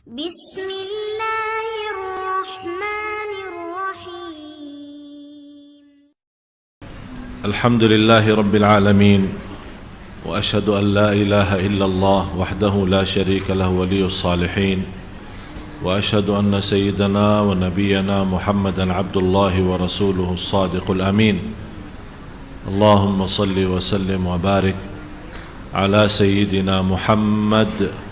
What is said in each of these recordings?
بسم الله الرحمن الرحيم الحمد لله رب العالمين وأشهد أن لا إله إلا الله وحده لا شريك له ولي الصالحين وأشهد أن سيدنا ونبينا محمدا عبد الله ورسوله الصادق الأمين اللهم صل وسلم وبارك على سيدنا محمد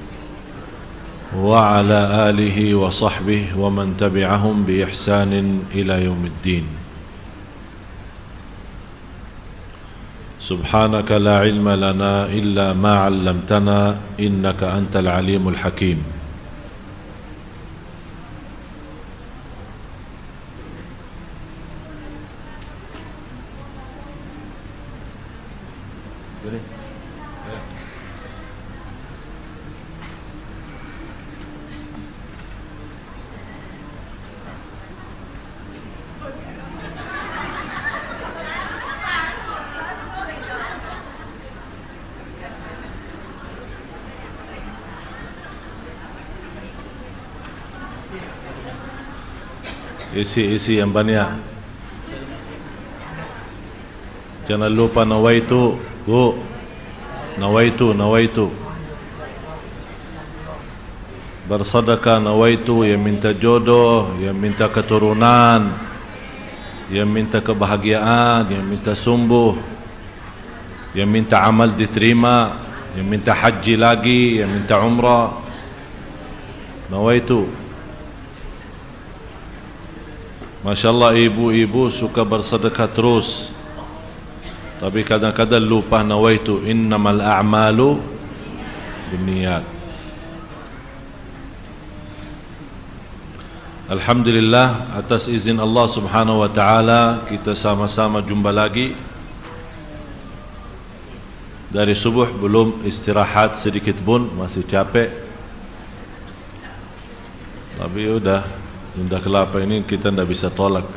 وعلى آله وصحبه ومن تبعهم بإحسان إلى يوم الدين سبحانك لا علم لنا إلا ما علمتنا إنك أنت العليم الحكيم Isi yang banyak. Jangan lupa nawaitu, Bu. Nawaitu. Bersedekah nawaitu, yang minta jodoh, yang minta keturunan, yang minta kebahagiaan, yang minta sembuh, yang minta amal diterima, yang minta haji lagi, yang minta umrah. Nawaitu. Masya Allah, ibu-ibu suka bersedekah terus, tapi kadang-kadang lupa nawaitu, innamal a'malu binniyat. Alhamdulillah, atas izin Allah subhanahu wa ta'ala, kita sama-sama jumpa lagi. Dari subuh belum istirahat sedikit pun, masih capek. Tapi udah Sunda Kelapa ini kita tidak bisa tolak.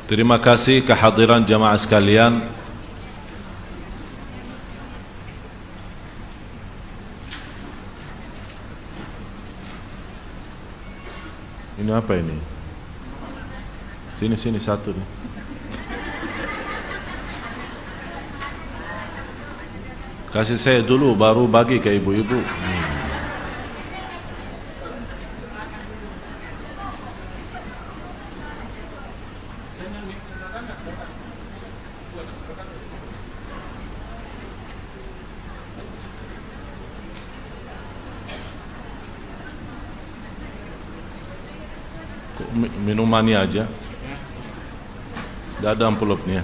Terima kasih kehadiran jamaah sekalian. Ini apa ini? Sini satu nih. Kasih saya dulu, baru bagi ke ibu-ibu. Minumannya aja. Tidak ada amplopnya.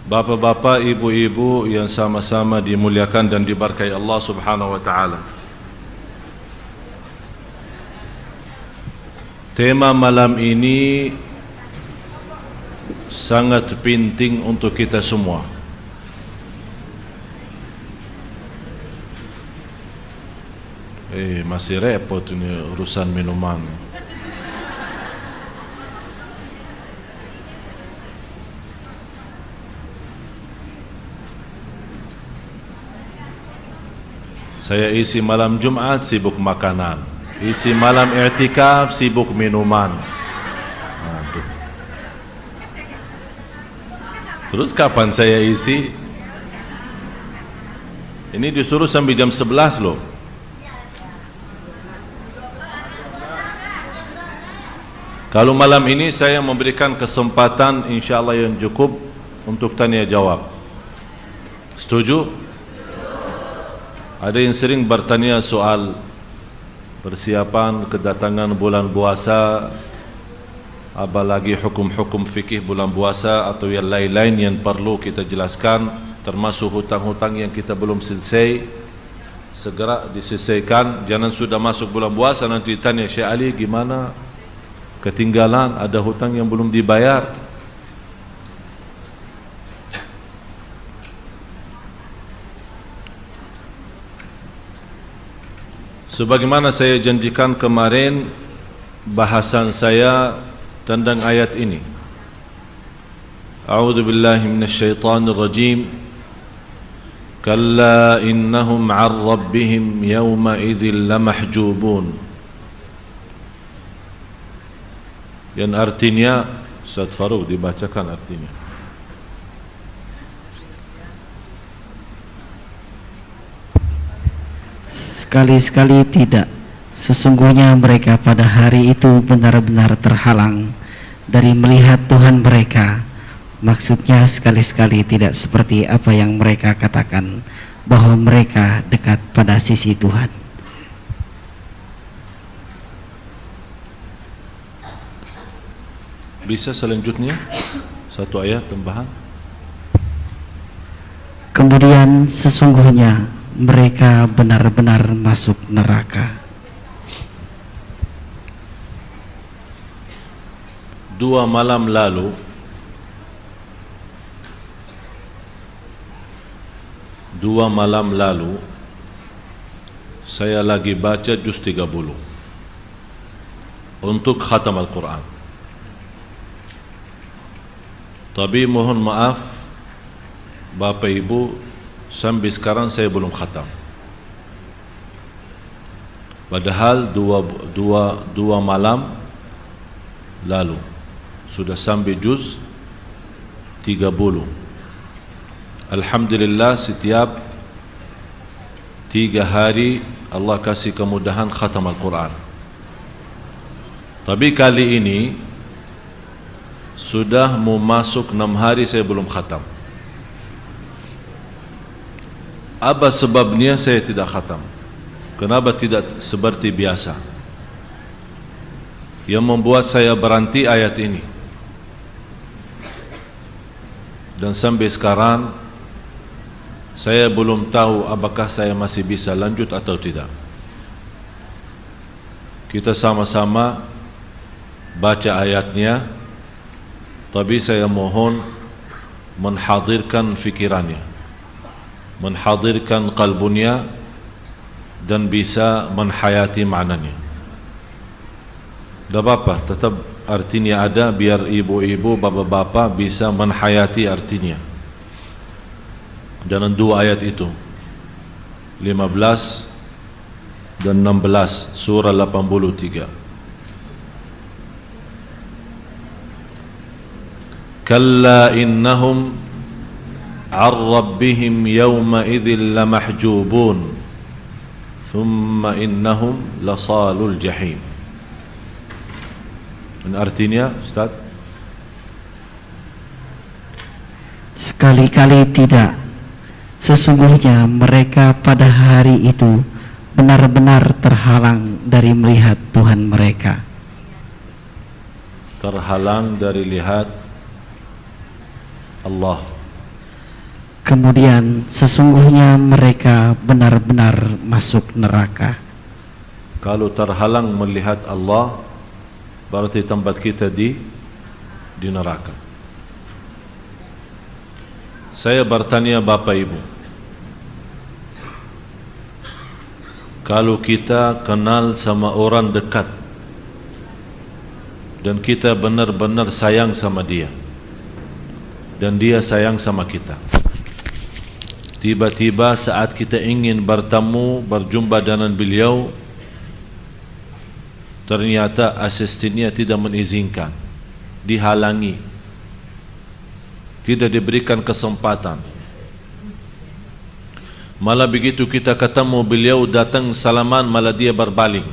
Bapak-bapak, ibu-ibu yang sama-sama dimuliakan dan diberkahi Allah subhanahu wa ta'ala. Tema malam ini sangat penting untuk kita semua. Masih repot ini urusan minuman. Saya isi malam Jumat sibuk makanan, isi malam i'tikaf sibuk minuman. Aduh. Terus kapan saya isi? Ini disuruh sampai jam 11 loh. Kalau malam ini saya memberikan kesempatan insyaallah yang cukup untuk tanya jawab. Setuju? Ada yang sering bertanya soal persiapan kedatangan bulan puasa, apalagi hukum-hukum fikih bulan puasa atau yang lain-lain yang perlu kita jelaskan, termasuk hutang-hutang yang kita belum selesai, segera diselesaikan. Jangan sudah masuk bulan puasa nanti ditanya, Syekh Ali gimana? Ketinggalan, ada hutang yang belum dibayar. Sebagaimana saya janjikan kemarin, bahasan saya tentang ayat ini. A'udzu billahi minasyaitonir rajim. Kalla innahum 'an rabbihim yawma idzil lamahjubun. Yang artinya, Ustaz Farouk dibacakan artinya. Sekali-sekali tidak. Sesungguhnya mereka pada hari itu benar-benar terhalang dari melihat Tuhan mereka. Maksudnya sekali-sekali tidak seperti apa yang mereka katakan, bahwa mereka dekat pada sisi Tuhan. Bisa selanjutnya satu ayat tambahan. Kemudian sesungguhnya mereka benar-benar masuk neraka. Dua malam lalu saya lagi baca juz 30 untuk khatam Al-Quran. Tapi mohon maaf Bapak Ibu, sampai sekarang saya belum khatam. Padahal dua malam lalu sudah sampai juz 30. Alhamdulillah, setiap 3 hari Allah kasih kemudahan khatam Al-Quran. Tapi kali ini sudah mau masuk 6 hari saya belum khatam. Apa sebabnya saya tidak khatam? Kenapa tidak seperti biasa? Yang membuat saya berhenti ayat ini. Dan sampai sekarang saya belum tahu apakah saya masih bisa lanjut atau tidak. Kita sama-sama baca ayatnya, tapi saya mohon menhadirkan fikirannya, menhadirkan kalbunya, dan bisa menhayati maknanya. Tak apa-apa, tetap artinya ada, biar ibu-ibu, bapak-bapak bisa menhayati artinya. Dalam 2 ayat itu, 15 dan 16 surah 83. Kalla innahum 'an rabbihim yawma idzil lamahjubun thumma innahum lasalul jahim. Dan artinya, Ustaz? Sekali-kali tidak. Sesungguhnya mereka pada hari itu benar-benar terhalang dari melihat Tuhan mereka. Terhalang dari lihat Allah. Kemudian sesungguhnya mereka benar-benar masuk neraka. Kalau terhalang melihat Allah, berarti tempat kita di neraka. Saya bertanya Bapak Ibu, kalau kita kenal sama orang dekat dan kita benar-benar sayang sama dia dan dia sayang sama kita, tiba-tiba saat kita ingin bertemu, berjumpa dengan beliau, ternyata asistennya tidak mengizinkan, dihalangi, tidak diberikan kesempatan. Malah begitu kita ketemu beliau, datang salaman, malah dia berbaling.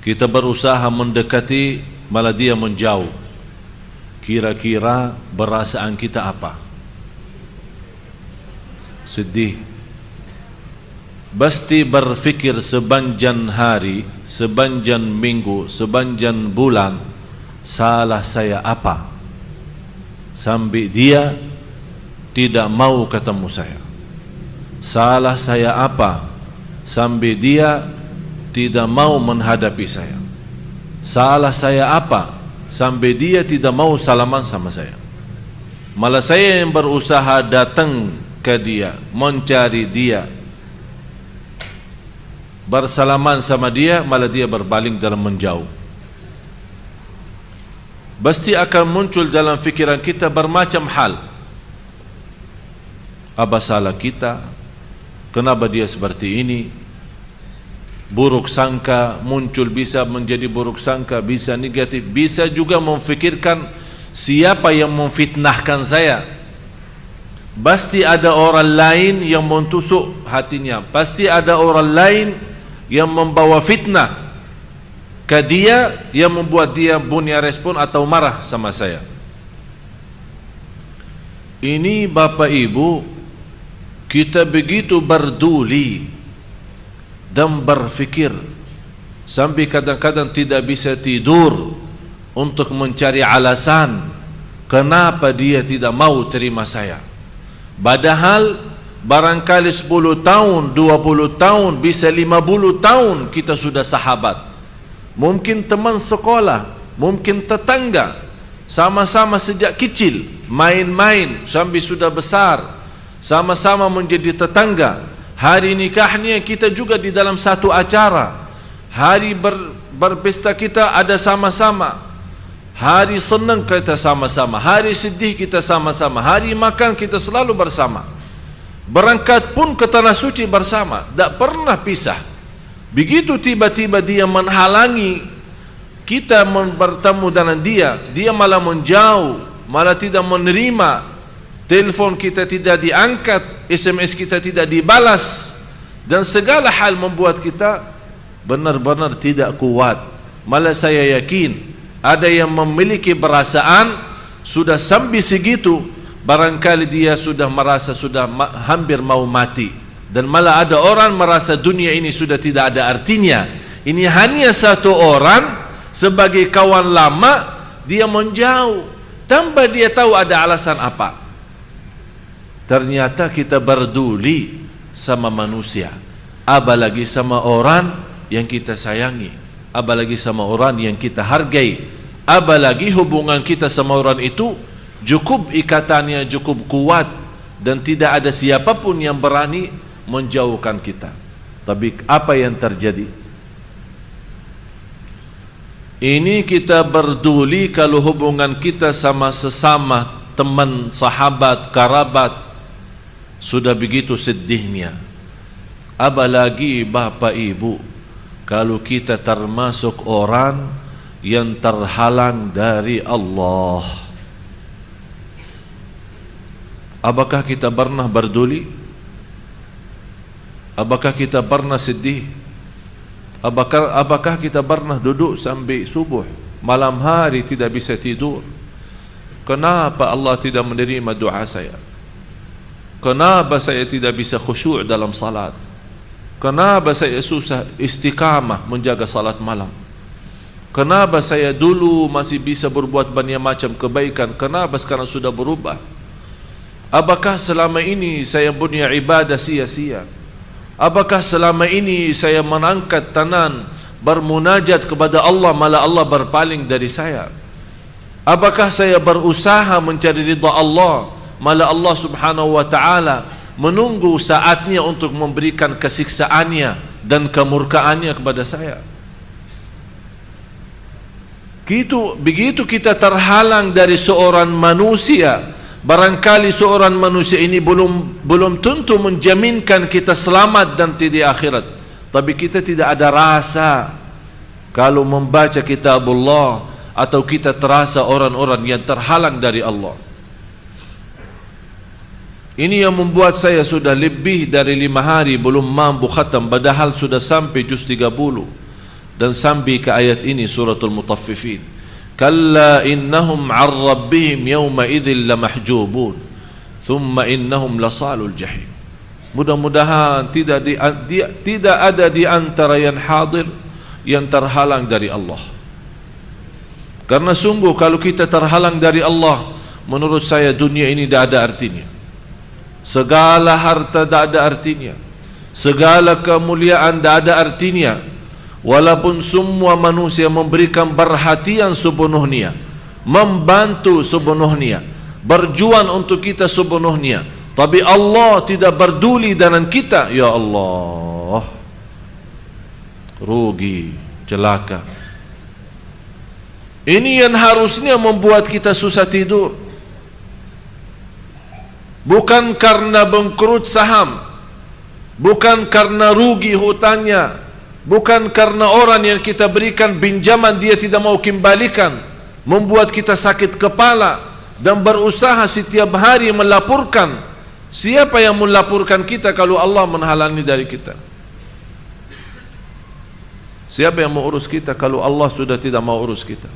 Kita berusaha mendekati, malah dia menjauh. Kira-kira perasaan kita apa? Sedih. Pasti berfikir sepanjang hari, sepanjang minggu, sepanjang bulan, salah saya apa sampai dia tidak mau ketemu saya? Salah saya apa sampai dia tidak mau menghadapi saya? Salah saya apa sampai dia tidak mau salaman sama saya? Malah saya yang berusaha datang ke dia, mencari dia, bersalaman sama dia, malah dia berpaling dalam menjauh. Pasti akan muncul dalam fikiran kita bermacam hal. Apa salah kita? Kenapa dia seperti ini? Buruk sangka muncul, bisa menjadi buruk sangka, bisa negatif, bisa juga memfikirkan siapa yang memfitnahkan saya. Pasti ada orang lain yang mentusuk hatinya, pasti ada orang lain yang membawa fitnah ke dia, yang membuat dia punya respon atau marah sama saya. Ini Bapak Ibu, kita begitu berduli dan berfikir sampai kadang-kadang tidak bisa tidur untuk mencari alasan kenapa dia tidak mau terima saya. Padahal barangkali 10 tahun, 20 tahun, bisa 50 tahun kita sudah sahabat. Mungkin teman sekolah, mungkin tetangga, sama-sama sejak kecil, main-main sampai sudah besar, sama-sama menjadi tetangga. Hari nikahnya kita juga di dalam satu acara, hari berpesta kita ada sama-sama, hari senang kita sama-sama, hari sedih kita sama-sama, hari makan kita selalu bersama, berangkat pun ke tanah suci bersama, tak pernah pisah. Begitu tiba-tiba dia menghalangi kita bertemu dengan dia, dia malah menjauh, malah tidak menerima, telepon kita tidak diangkat, SMS kita tidak dibalas, dan segala hal membuat kita benar-benar tidak kuat. Malah saya yakin ada yang memiliki perasaan sudah sampai segitu, barangkali dia sudah merasa sudah hampir mau mati. Dan malah ada orang merasa dunia ini sudah tidak ada artinya. Ini hanya satu orang sebagai kawan lama, dia menjauh tanpa dia tahu ada alasan apa. Ternyata kita berduli sama manusia, apalagi sama orang yang kita sayangi, apalagi sama orang yang kita hargai, apalagi hubungan kita sama orang itu cukup ikatannya cukup kuat dan tidak ada siapapun yang berani menjauhkan kita. Tapi apa yang terjadi? Ini kita berduli kalau hubungan kita sama sesama teman, sahabat, kerabat sudah begitu sedihnya. Apalagi Bapak Ibu, kalau kita termasuk orang yang terhalang dari Allah. Apakah kita pernah berduli? Apakah kita pernah sedih? Apakah kita pernah duduk sampai subuh, malam hari tidak bisa tidur? Kenapa Allah tidak menerima doa saya? Kenapa saya tidak bisa khusyuk dalam salat? Kenapa saya susah istiqamah menjaga salat malam? Kenapa saya dulu masih bisa berbuat banyak macam kebaikan, kenapa sekarang sudah berubah? Apakah selama ini saya punya ibadah sia-sia? Apakah selama ini saya mengangkat tangan bermunajat kepada Allah, malah Allah berpaling dari saya? Apakah saya berusaha mencari ridha Allah, malah Allah subhanahu wa ta'ala menunggu saatnya untuk memberikan kesiksaannya dan kemurkaannya kepada saya? Begitu kita terhalang dari seorang manusia, barangkali seorang manusia ini belum tentu menjaminkan kita selamat dan di akhirat, tapi kita tidak ada rasa kalau membaca kitabullah atau kita terasa orang-orang yang terhalang dari Allah. Ini yang membuat saya sudah lebih dari 5 hari belum mampu khatam, padahal sudah sampai juz 30 dan sampai ke ayat ini suratul Mutaffifin. Kalla innahum 'an rabbihim yawma idzin lamahjubun thumma innahum lasalul jahim. Mudah-mudahan tidak ada di antara yang hadir yang terhalang dari Allah. Karena sungguh kalau kita terhalang dari Allah, menurut saya dunia ini tidak ada artinya. Segala harta tidak ada artinya, segala kemuliaan tidak ada artinya. Walaupun semua manusia memberikan perhatian sepenuhnya, membantu sepenuhnya, berjuang untuk kita sepenuhnya, tapi Allah tidak peduli dengan kita. Ya Allah, rugi, celaka. Ini yang harusnya membuat kita susah tidur. Bukan karena bangkrut saham, bukan karena rugi hutangnya, bukan karena orang yang kita berikan pinjaman dia tidak mau kembalikan, membuat kita sakit kepala dan berusaha setiap hari melaporkan. Siapa yang melaporkan kita kalau Allah menghalangi dari kita? Siapa yang mau urus kita kalau Allah sudah tidak mau urus kita?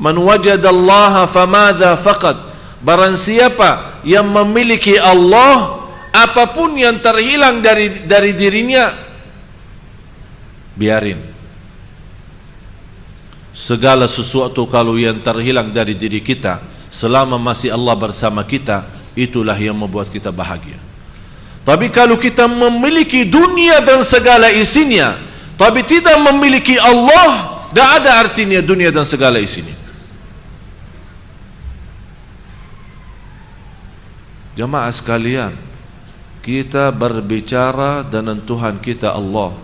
Man wajadallaha famadha faqad. Barang siapa yang memiliki Allah, apapun yang terhilang dari dirinya, biarin. Segala sesuatu kalau yang terhilang dari diri kita, selama masih Allah bersama kita, itulah yang membuat kita bahagia. Tapi kalau kita memiliki dunia dan segala isinya, tapi tidak memiliki Allah, tidak ada artinya dunia dan segala isinya. Jamaah sekalian, kita berbicara dengan Tuhan kita Allah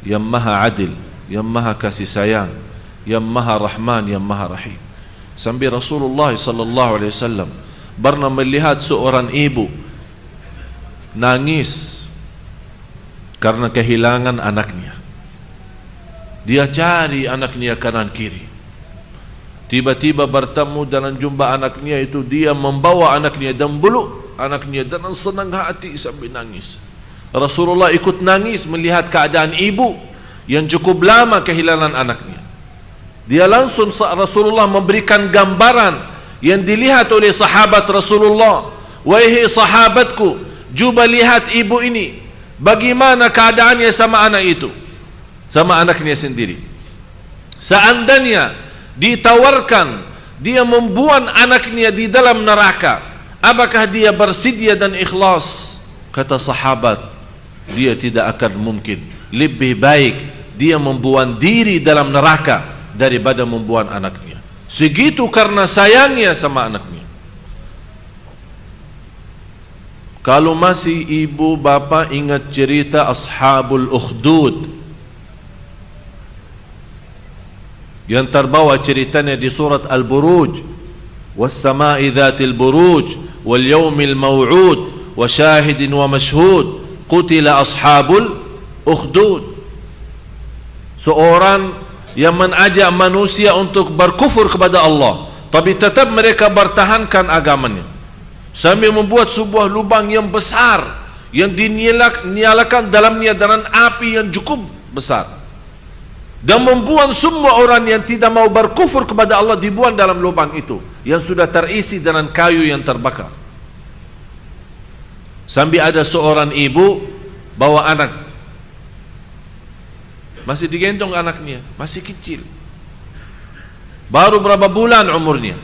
yang maha adil, yang maha kasih sayang, yang maha rahman, yang maha rahim. Sampai Rasulullah SAW pernah melihat seorang ibu nangis karena kehilangan anaknya. Dia cari anaknya kanan kiri. Tiba-tiba bertemu dengan jumpa anaknya itu, dia membawa anaknya dan peluk anaknya dengan senang hati sampai nangis. Rasulullah ikut nangis melihat keadaan ibu yang cukup lama kehilangan anaknya. Dia langsung Rasulullah memberikan gambaran yang dilihat oleh sahabat Rasulullah. Wahai sahabatku, coba lihat ibu ini, bagaimana keadaannya sama anak itu, sama anaknya sendiri. Seandainya ditawarkan dia membuang anaknya di dalam neraka, apakah dia bersedia dan ikhlas? Kata sahabat, dia tidak akan mungkin. Lebih baik dia membuang diri dalam neraka daripada membuang anaknya. Segitu karena sayangnya sama anaknya. Kalau masih ibu bapa ingat cerita Ashabul Ukhdud yang terbawa ceritanya di surat Al-Buruj, was-sama'i dhatil buruj wal yawmil maw'ud wa syahidin wa mashhud qutila ashabul ukhdud. Seorang yang mengajak manusia untuk berkufur kepada Allah, tapi tetap mereka bertahankan agamanya, sambil membuat sebuah lubang yang besar yang dinyalakan dalamnya dengan api yang cukup besar, dan membuang semua orang yang tidak mau berkufur kepada Allah dibuang dalam lubang itu yang sudah terisi dengan kayu yang terbakar. Sambil ada seorang ibu bawa anak, masih digendong anaknya, masih kecil, baru berapa bulan umurnya.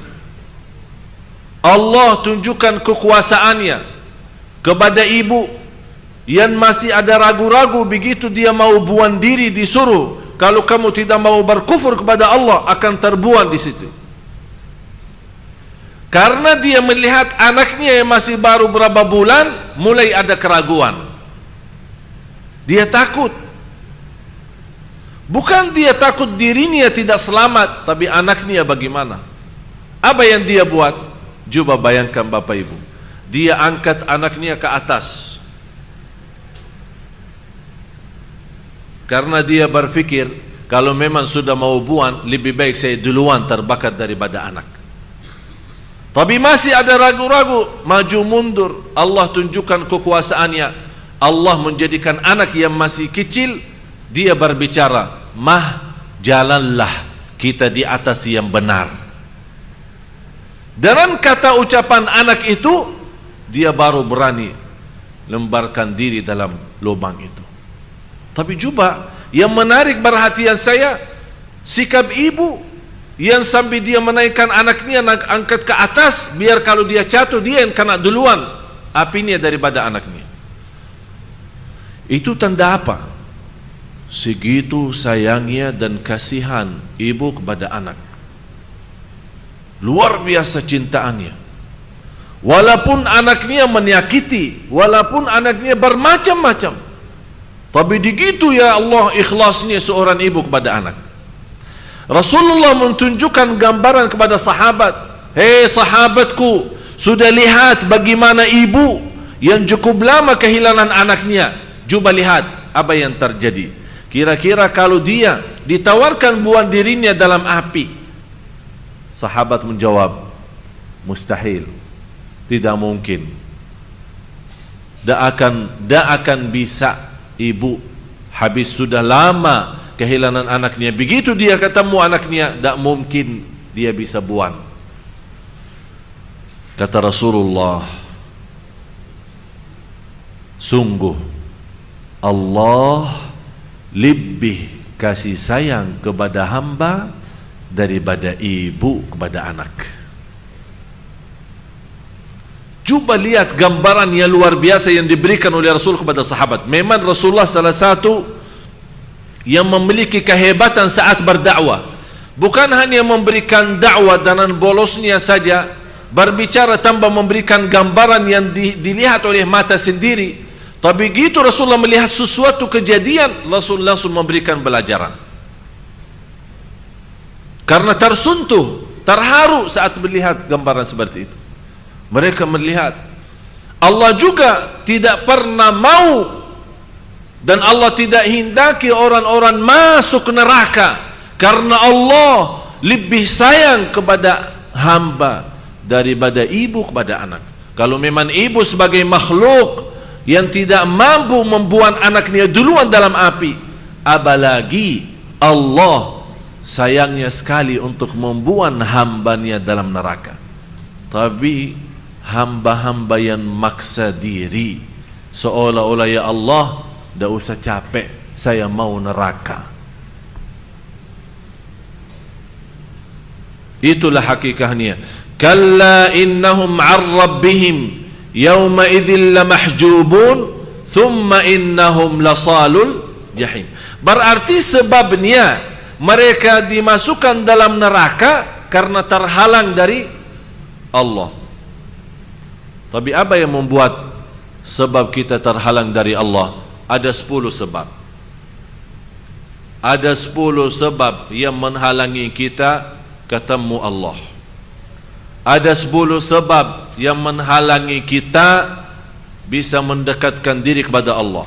Allah tunjukkan kekuasaannya kepada ibu yang masih ada ragu-ragu. Begitu dia mau buang diri, disuruh, kalau kamu tidak mau berkufur kepada Allah akan terbuang di situ. Karena dia melihat anaknya yang masih baru berapa bulan mulai ada keraguan, dia takut. Bukan dia takut dirinya tidak selamat, tapi anaknya bagaimana? Apa yang dia buat? Coba bayangkan Bapak Ibu, dia angkat anaknya ke atas karena dia berfikir kalau memang sudah mau buang, lebih baik saya duluan terbakar daripada anak. Tapi masih ada ragu-ragu, maju mundur. Allah tunjukkan kekuasaannya. Allah menjadikan anak yang masih kecil, dia berbicara, "Mah, jalanlah kita di atas yang benar." Dengan kata ucapan anak itu, dia baru berani lemparkan diri dalam lubang itu. Tapi coba yang menarik perhatian saya, sikap ibu yang sambil dia menaikkan anaknya, angkat ke atas, biar kalau dia jatuh dia yang kena duluan apinya daripada anaknya. Itu tanda apa? Segitu sayangnya dan kasihan ibu kepada anak. Luar biasa cintaannya. Walaupun anaknya menyakiti, walaupun anaknya bermacam-macam, Tapi begitu ya Allah ikhlasnya seorang ibu kepada anak. Rasulullah menunjukkan gambaran kepada sahabat, hei sahabatku, sudah lihat bagaimana ibu yang cukup lama kehilangan anaknya. Coba lihat apa yang terjadi. Kira-kira kalau dia ditawarkan buang dirinya dalam api, sahabat menjawab, mustahil, tidak mungkin. Tak akan bisa ibu habis sudah lama kehilangan anaknya. Begitu dia ketemu anaknya, tak mungkin dia bisa buang. Kata Rasulullah, sungguh Allah lebih kasih sayang kepada hamba daripada ibu kepada anak. Coba lihat gambaran yang luar biasa yang diberikan oleh Rasul kepada sahabat. Memang Rasulullah salah satu yang memiliki kehebatan saat berdakwah. Bukan hanya memberikan dakwah dengan bolosnya saja, berbicara tanpa memberikan gambaran yang dilihat oleh mata sendiri. Tapi begitu Rasulullah melihat sesuatu kejadian, Rasul langsung memberikan pelajaran. Karena tersentuh, terharu saat melihat gambaran seperti itu. Mereka melihat Allah juga tidak pernah mau dan Allah tidak hendaki orang-orang masuk neraka, karena Allah lebih sayang kepada hamba daripada ibu kepada anak. Kalau memang ibu sebagai makhluk yang tidak mampu membuang anaknya duluan dalam api, apalagi Allah sayangnya sekali untuk membuang hambanya dalam neraka. Tapi hamba-hamba yang maksa diri seolah-olah, ya Allah, tak usah capek, saya mau neraka. Itulah hakikatnya. Kalla innahum 'an rabbihim yawma idzin lamahjubun thumma innahum lasalul jahim. Berarti sebabnya mereka dimasukkan dalam neraka karena terhalang dari Allah. Tapi apa yang membuat sebab kita terhalang dari Allah? Ada 10 sebab. Ada 10 sebab yang menghalangi kita ketemu Allah. Ada 10 sebab yang menghalangi kita bisa mendekatkan diri kepada Allah.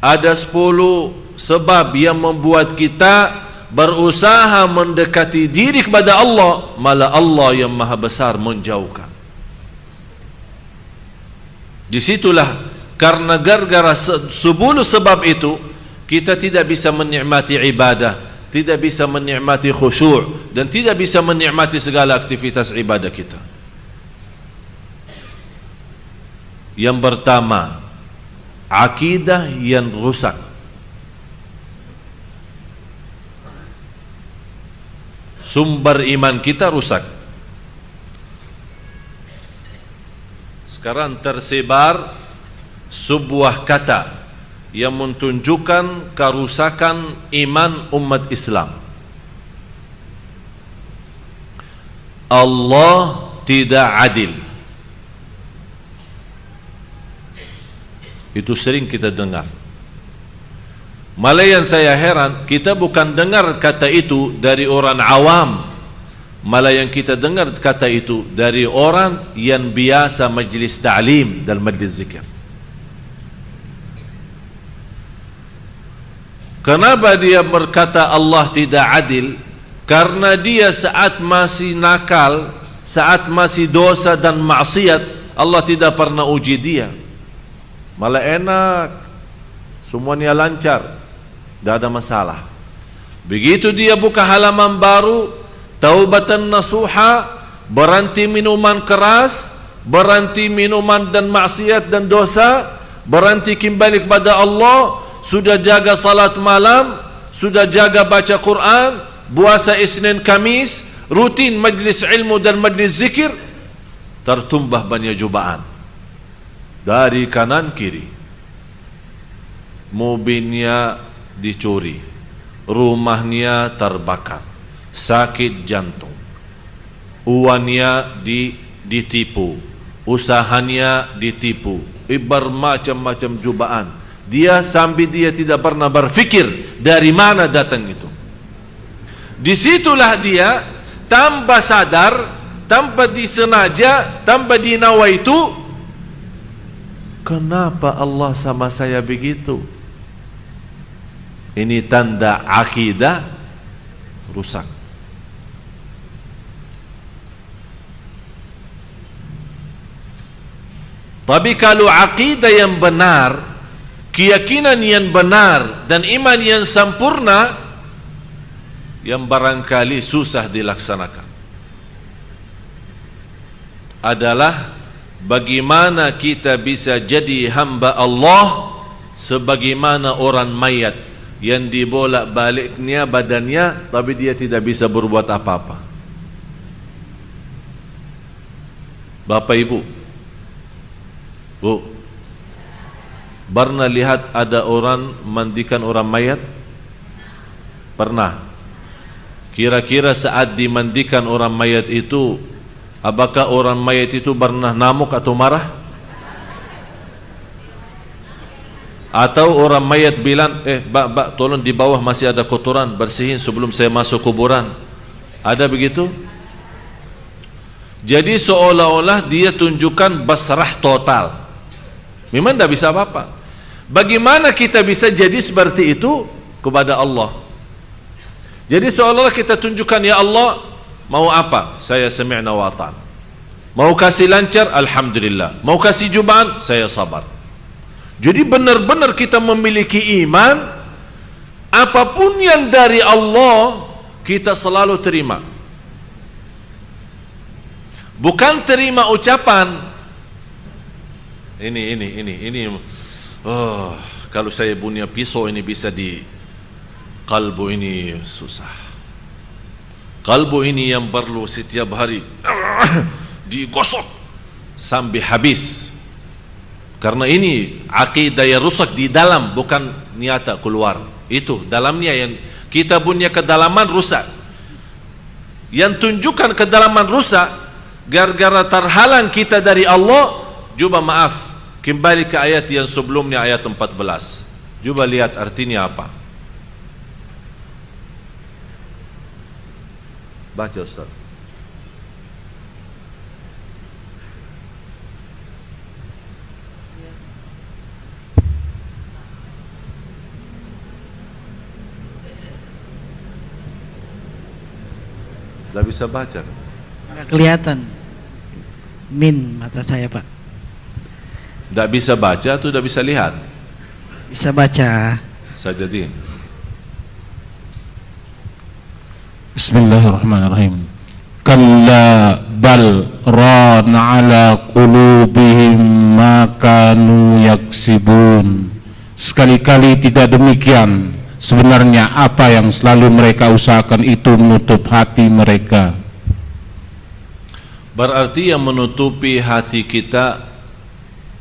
Ada 10 sebab yang membuat kita berusaha mendekati diri kepada Allah, malah Allah yang maha besar menjauhkan. Disitulah karena gara-gara 10 sebab itu kita tidak bisa menikmati ibadah, tidak bisa menikmati khusyuk, dan tidak bisa menikmati segala aktivitas ibadah kita. Yang pertama, akidah yang rusak. Sumber iman kita rusak. Sekarang tersebar sebuah kata yang menunjukkan kerusakan iman umat Islam. Allah tidak adil. Itu sering kita dengar. Malah yang saya heran, kita bukan dengar kata itu dari orang awam, malah yang kita dengar kata itu dari orang yang biasa majlis ta'lim dan majlis zikir. Kenapa dia berkata Allah tidak adil? Karena dia saat masih nakal, saat masih dosa dan maksiat, Allah tidak pernah uji dia. Malah enak, semuanya lancar, tidak ada masalah. Begitu dia buka halaman baru, taubatan nasuha, berhenti minuman keras, berhenti minuman dan maksiat dan dosa, berhenti kembali kepada Allah, sudah jaga salat malam, sudah jaga baca Quran, puasa Isnin Kamis, rutin majlis ilmu dan majlis zikir, tertumbah banyak cobaan dari kanan kiri. Mobilnya dicuri, rumahnya terbakar, sakit jantung, uangnya ditipu, usahanya ditipu, bermacam-macam cobaan. dia sambil dia tidak pernah berfikir dari mana datang itu. Disitulah dia tanpa sadar, tanpa disengaja, tanpa dinawa itu, kenapa Allah sama saya begitu? Ini tanda akidah rusak. Tapi kalau akidah yang benar, keyakinan yang benar dan iman yang sempurna, yang barangkali susah dilaksanakan adalah bagaimana kita bisa jadi hamba Allah sebagaimana orang mayat yang dibolak-baliknya badannya tapi dia tidak bisa berbuat apa-apa. Bapak Ibu, Bu, pernah lihat ada orang mandikan orang mayat? Pernah. Kira-kira saat dimandikan orang mayat itu, apakah orang mayat itu pernah ngamuk atau marah? Atau orang mayat bilang, Mbak, tolong di bawah masih ada kotoran, bersihin sebelum saya masuk kuburan. Ada begitu? Jadi seolah-olah dia tunjukkan basrah total. Memang tidak bisa apa-apa. Bagaimana kita bisa jadi seperti itu kepada Allah? Jadi seolah-olah kita tunjukkan, ya Allah, mau apa? Saya sami'na wa ata'na. Mau kasih lancar, alhamdulillah. Mau kasih cobaan, saya sabar. Jadi benar-benar kita memiliki iman, apapun yang dari Allah kita selalu terima. Bukan terima ucapan. Ini. Oh, kalau saya punya pisau ini bisa di kalbu ini susah. Kalbu ini yang perlu setiap hari digosok sampai habis. Karena ini akidah yang rusak di dalam, bukan nyata keluar. Itu dalamnya yang kita punya kedalaman rusak. Yang tunjukkan kedalaman rusak gara-gara terhalang kita dari Allah. Coba maaf, kembali ke ayat yang sebelumnya, ayat 14. Coba lihat artinya apa. Baca Ustaz. Tidak bisa baca. Nggak kelihatan. Min mata saya, Pak. Tidak bisa baca atau tidak bisa lihat? Bisa baca. Sajadin. Bismillahirrahmanirrahim. Kalla bal rana ala qulubihim ma kanu yaksibun. Sekali-kali tidak demikian. Sebenarnya apa yang selalu mereka usahakan itu menutup hati mereka. Berarti yang menutupi hati kita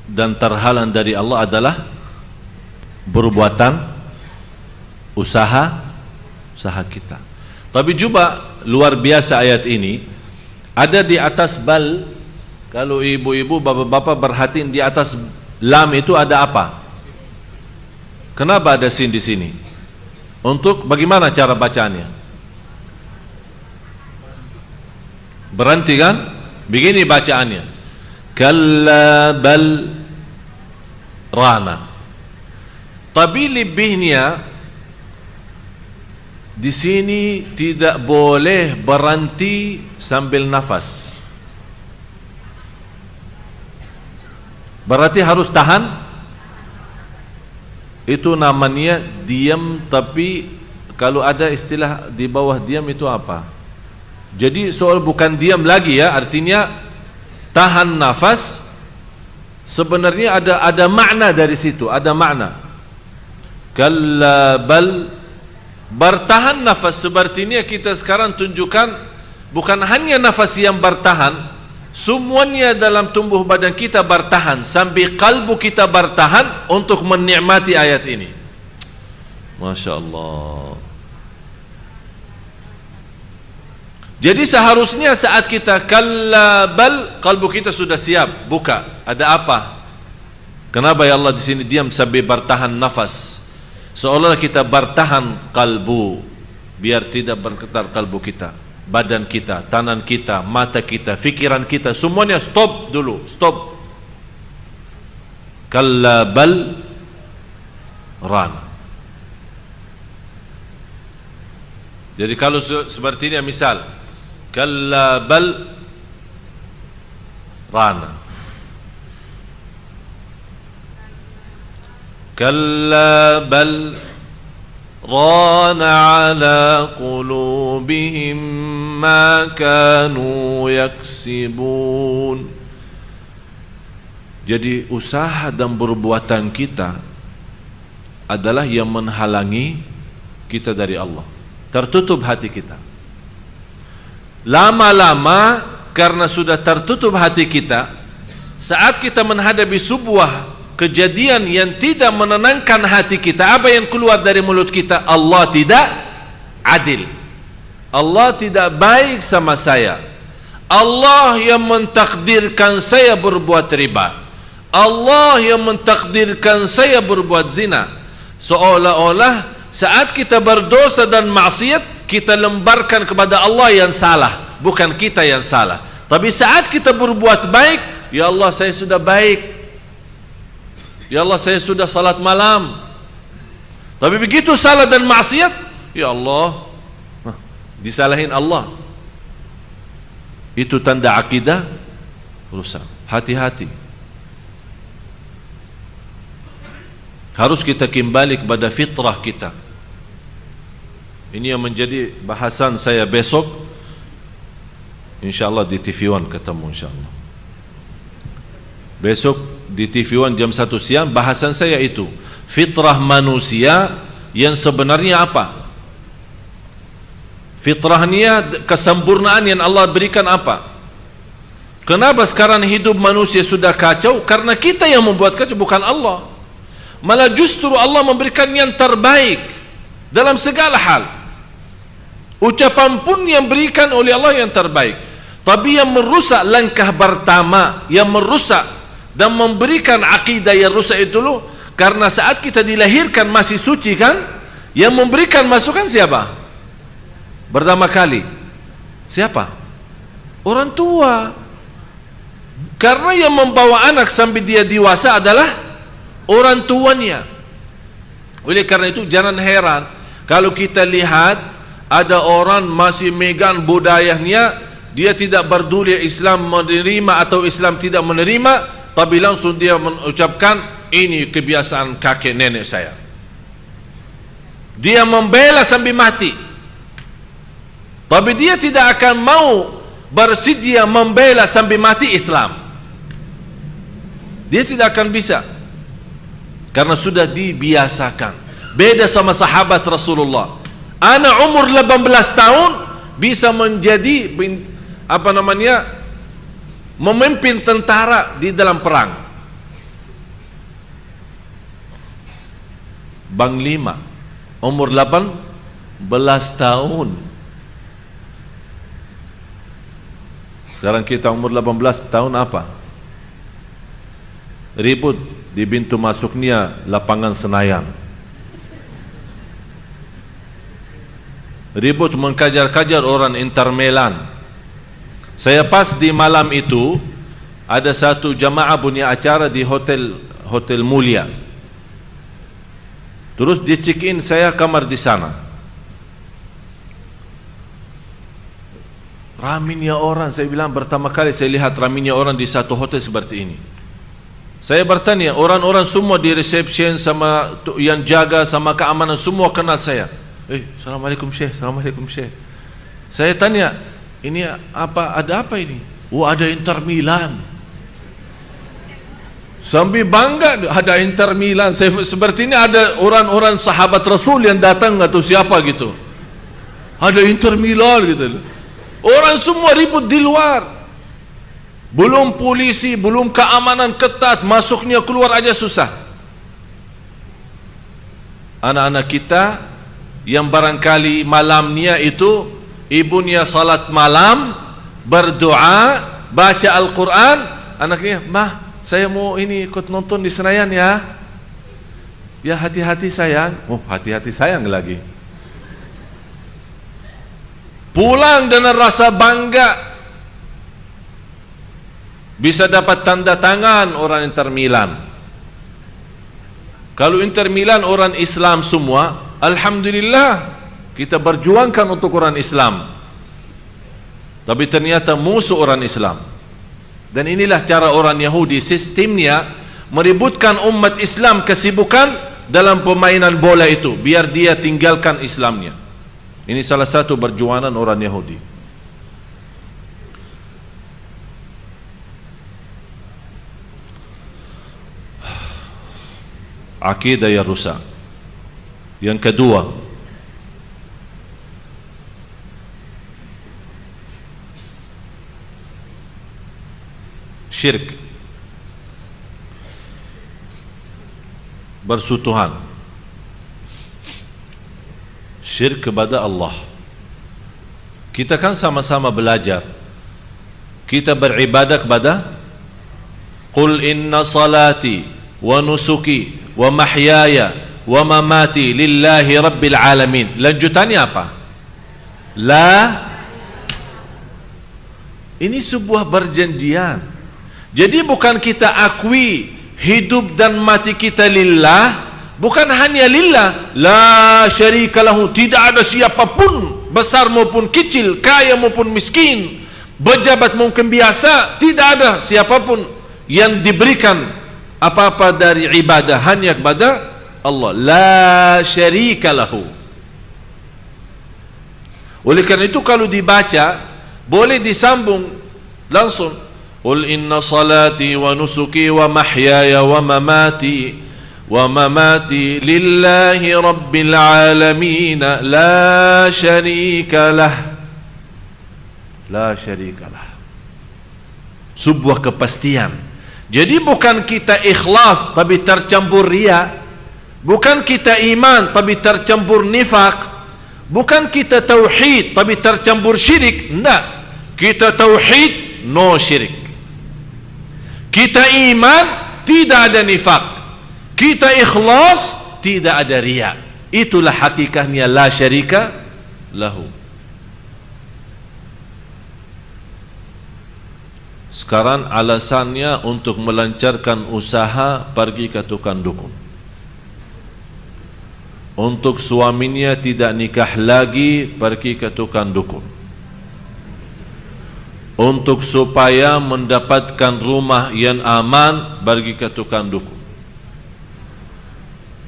dan terhalang dari Allah adalah perbuatan usaha kita. Tapi coba luar biasa ayat ini ada di atas bal. Kalau ibu-ibu, bapak-bapak perhatiin di atas lam itu ada apa? Kenapa ada sin di sini? Untuk bagaimana cara bacanya? Berhenti kan? Begini bacaannya. Kalla bal rana. Tapi lebihnya di sini tidak boleh berhenti sambil nafas. Berarti harus tahan. Itu namanya diam, tapi kalau ada istilah di bawah diam itu apa? Jadi soal bukan diam lagi ya, artinya tahan nafas. Sebenarnya ada makna dari situ, ada makna. Kalla bal, bertahan nafas. Sepertinya kita sekarang tunjukkan bukan hanya nafas yang bertahan, semuanya dalam tumbuh badan kita bertahan, sampai kalbu kita bertahan untuk menikmati ayat ini. Masya Allah. Jadi seharusnya saat kita kalla bal, kalbu kita sudah siap. Buka, ada apa? Kenapa ya Allah di sini diam sampai bertahan nafas? Seolah kita bertahan kalbu, biar tidak bergetar kalbu kita, badan kita, tangan kita, mata kita, fikiran kita, semuanya stop dulu, stop. Kalla bal rana. Jadi kalau seperti ini misal, kalla bal rana, kalla bal rana ala qulubihim ma kanu yaksibun. Jadi usaha dan perbuatan kita adalah yang menghalangi kita dari Allah. Tertutup hati kita. Lama-lama karena sudah tertutup hati kita, saat kita menghadapi sebuah kejadian yang tidak menenangkan hati kita, apa yang keluar dari mulut kita? Allah tidak adil, Allah tidak baik sama saya, Allah yang mentakdirkan saya berbuat riba, Allah yang mentakdirkan saya berbuat zina. Seolah-olah saat kita berdosa dan maksiat, kita lemparkan kepada Allah yang salah, bukan kita yang salah. Tapi saat kita berbuat baik, ya Allah saya sudah baik, ya Allah saya sudah salat malam. Tapi begitu salah dan maksiat, ya Allah, disalahin Allah. Itu tanda akidah rusak. Hati-hati. Harus kita kembali kepada fitrah kita. Ini yang menjadi bahasan saya besok, InsyaAllah di TV1 ketemu InsyaAllah. Besok di TV1 jam 1 siang bahasan saya itu, fitrah manusia yang sebenarnya apa? Fitrahnya, kesempurnaan yang Allah berikan apa? Kenapa sekarang hidup manusia sudah kacau? Karena kita yang membuat kacau, bukan Allah. Malah justru Allah memberikan yang terbaik dalam segala hal. Ucapan pun yang berikan oleh Allah yang terbaik. Tapi yang merusak langkah pertama, yang merusak dan memberikan akidah yang rusak itu loh, karena saat kita dilahirkan masih suci kan, yang memberikan masukan siapa? Pertama kali siapa? Orang tua. Karena yang membawa anak sampai dia dewasa adalah orang tuanya. Oleh karena itu jangan heran kalau kita lihat ada orang masih megang budayanya, dia tidak peduli Islam menerima atau Islam tidak menerima, tapi langsung dia mengucapkan ini kebiasaan kakek nenek saya. Dia membela sampai mati, tapi dia tidak akan mau bersedia membela sampai mati Islam. Dia tidak akan bisa, karena sudah dibiasakan. Beda sama sahabat Rasulullah. Anak umur 18 tahun bisa menjadi memimpin tentara di dalam perang. Panglima umur 18 tahun. Sekarang kita umur 18 tahun apa? Ribut di pintu masuknya lapangan Senayan. Ribut mengkajar-kajar orang Inter Milan. Saya pas di malam itu ada satu jamaah punya acara di hotel mulia. Terus di check in saya kamar di sana. Raminya orang, saya bilang pertama kali saya lihat raminya orang di satu hotel seperti ini. Saya bertanya, orang-orang semua di reception sama yang jaga sama keamanan semua kenal saya. Assalamualaikum Syekh, Assalamualaikum Syekh. Saya tanya, ini apa, ada apa ini? Oh, ada Inter Milan. Sambil bangga ada Inter Milan. Saya seperti ini ada orang-orang sahabat Rasul yang datang atau siapa gitu. Ada Inter Milan gitu. Orang semua ribut di luar. Belum polisi, belum keamanan ketat, masuknya keluar aja susah. Anak-anak kita yang barangkali malamnya itu ibunya salat malam, berdoa, baca Al-Quran, anaknya, "Mah, saya mau ini ikut nonton di Senayan ya. Ya hati-hati sayang. Oh, hati-hati sayang lagi. Pulang dengan rasa bangga bisa dapat tanda tangan orang Inter Milan. Kalau Inter Milan orang Islam semua, alhamdulillah kita berjuangkan untuk orang Islam. Tapi ternyata musuh orang Islam. Dan inilah cara orang Yahudi, sistemnya meributkan umat Islam kesibukan dalam permainan bola itu, biar dia tinggalkan Islamnya. Ini salah satu perjuangan orang Yahudi. Akidah yang rusak. Yang kedua, syirik, bersutuhan, syirik kepada Allah. Kita kan sama-sama belajar, kita beribadah kepada Qul inna salati wa nusuki wa mahyaya wa mamati lillahi rabbil alamin. Lanjutannya apa? Ini sebuah perjanjian. Jadi bukan kita akui hidup dan mati kita lillah, bukan hanya lillah, la syarika lahu, tidak ada siapapun, besar maupun kecil, kaya maupun miskin, pejabat maupun biasa, tidak ada siapapun yang diberikan apa-apa dari ibadah, hanya kepada Allah. La syarika lahu. Oleh karena itu kalau dibaca boleh disambung langsung. Qul inna salati wa nusuki wa mahyaya wa mamati lillahi rabbil alamin la syarika lah. La syarika lah. Sebuah kepastian. Jadi bukan kita ikhlas tapi tercampur riya, bukan kita iman tapi tercampur nifaq, bukan kita tauhid tapi tercampur syirik. Tidak. Kita tauhid, no syirik. Kita iman, tidak ada nifaq. Kita ikhlas, tidak ada riya. Itulah hakikatnya la syarika lahu. Sekarang alasannya untuk melancarkan usaha pergi ke tukang dukun. Untuk suaminya tidak nikah lagi, pergi ke tukang dukun. Untuk supaya mendapatkan rumah yang aman, pergi ke tukang dukun.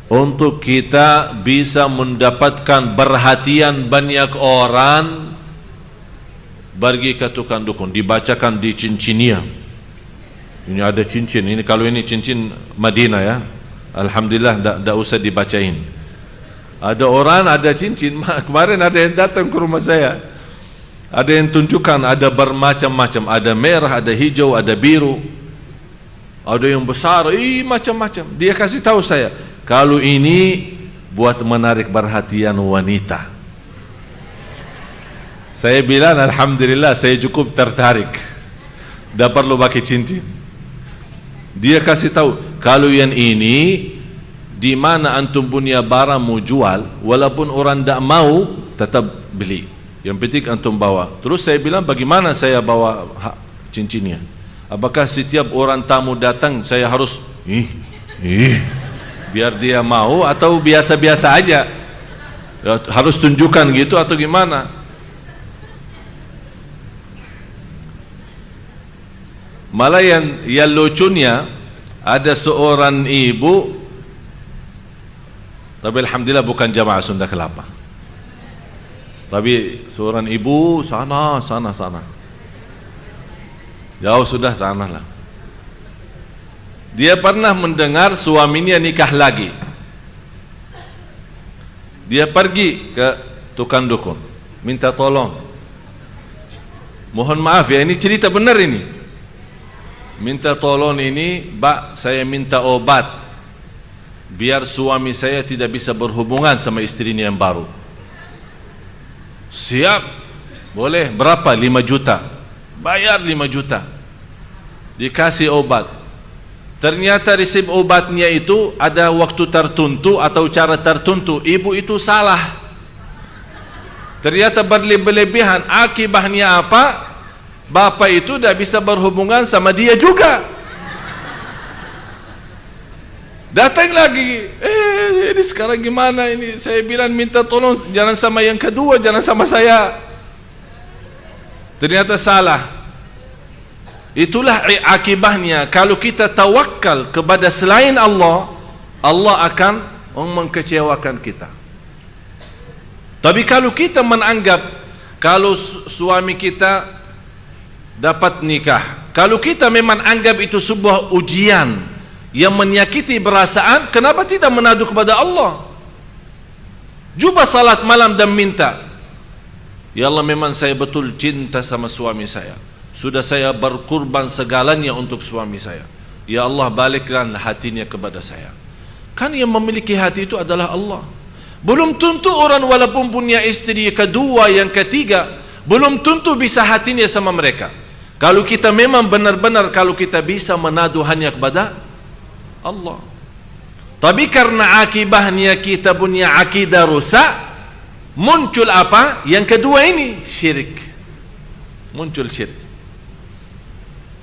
Untuk kita bisa mendapatkan perhatian banyak orang, pergi ke tukang dukun. Dibacakan di cincinnya. Ini ada cincin. Ini kalau ini cincin Madinah ya, alhamdulillah tidak usah dibacain. Ada orang ada cincin. Kemarin ada yang datang ke rumah saya, ada yang tunjukkan, ada bermacam-macam, ada merah, ada hijau, ada biru, ada yang besar, macam-macam. Dia kasih tahu saya, kalau ini buat menarik perhatian wanita. Saya bilang alhamdulillah, saya cukup tertarik, tidak perlu pakai cincin. Dia kasih tahu, kalau yang ini di mana antum punya barang mau jual, walaupun orang tidak mau, tetap beli. Yang penting antum bawa. Terus saya bilang, bagaimana saya bawa cincinnya? Apakah setiap orang tamu datang saya harus biar dia mau, atau biasa-biasa aja? Harus tunjukkan gitu atau gimana? Malah yang lucunya, ada seorang ibu, tapi alhamdulillah bukan jamaah Sunda Kelapa, tapi seorang ibu sana jauh sudah sana lah. Dia pernah mendengar suaminya nikah lagi. Dia pergi ke tukang dukun, minta tolong. Mohon maaf ya, ini cerita benar ini. Minta tolong ini, Pak, saya minta obat biar suami saya tidak bisa berhubungan sama istrinya yang baru. Siap, boleh. Berapa? 5 juta. Bayar 5 juta. Dikasih obat. ternyata resep obatnya itu ada waktu tertentu atau cara tertentu, ibu itu salah, ternyata berlebihan. Akibatnya apa? Bapak itu tidak bisa berhubungan sama dia juga. Datang lagi, ini sekarang gimana ini? Saya bilang minta tolong jangan sama yang kedua, jangan sama saya. Ternyata salah. Itulah akibatnya. Kalau kita tawakal kepada selain Allah, Allah akan mengkecewakan kita. Tapi kalau kita menganggap kalau suami kita dapat nikah, kalau kita memang anggap itu sebuah ujian yang menyakiti perasaan, kenapa tidak mengadu kepada Allah? Cuba salat malam dan minta, ya Allah, memang saya betul cinta sama suami saya, sudah saya berkorban segalanya untuk suami saya, ya Allah balikkan hatinya kepada saya. Kan yang memiliki hati itu adalah Allah. Belum tentu orang walaupun punya istri kedua, yang ketiga, belum tentu bisa hatinya sama mereka. Kalau kita memang benar-benar, kalau kita bisa menadu hanya kepada Allah. Tapi karena akibatnya kita punya akidah rusak, muncul apa? Yang kedua ini, syirik. Muncul syirik.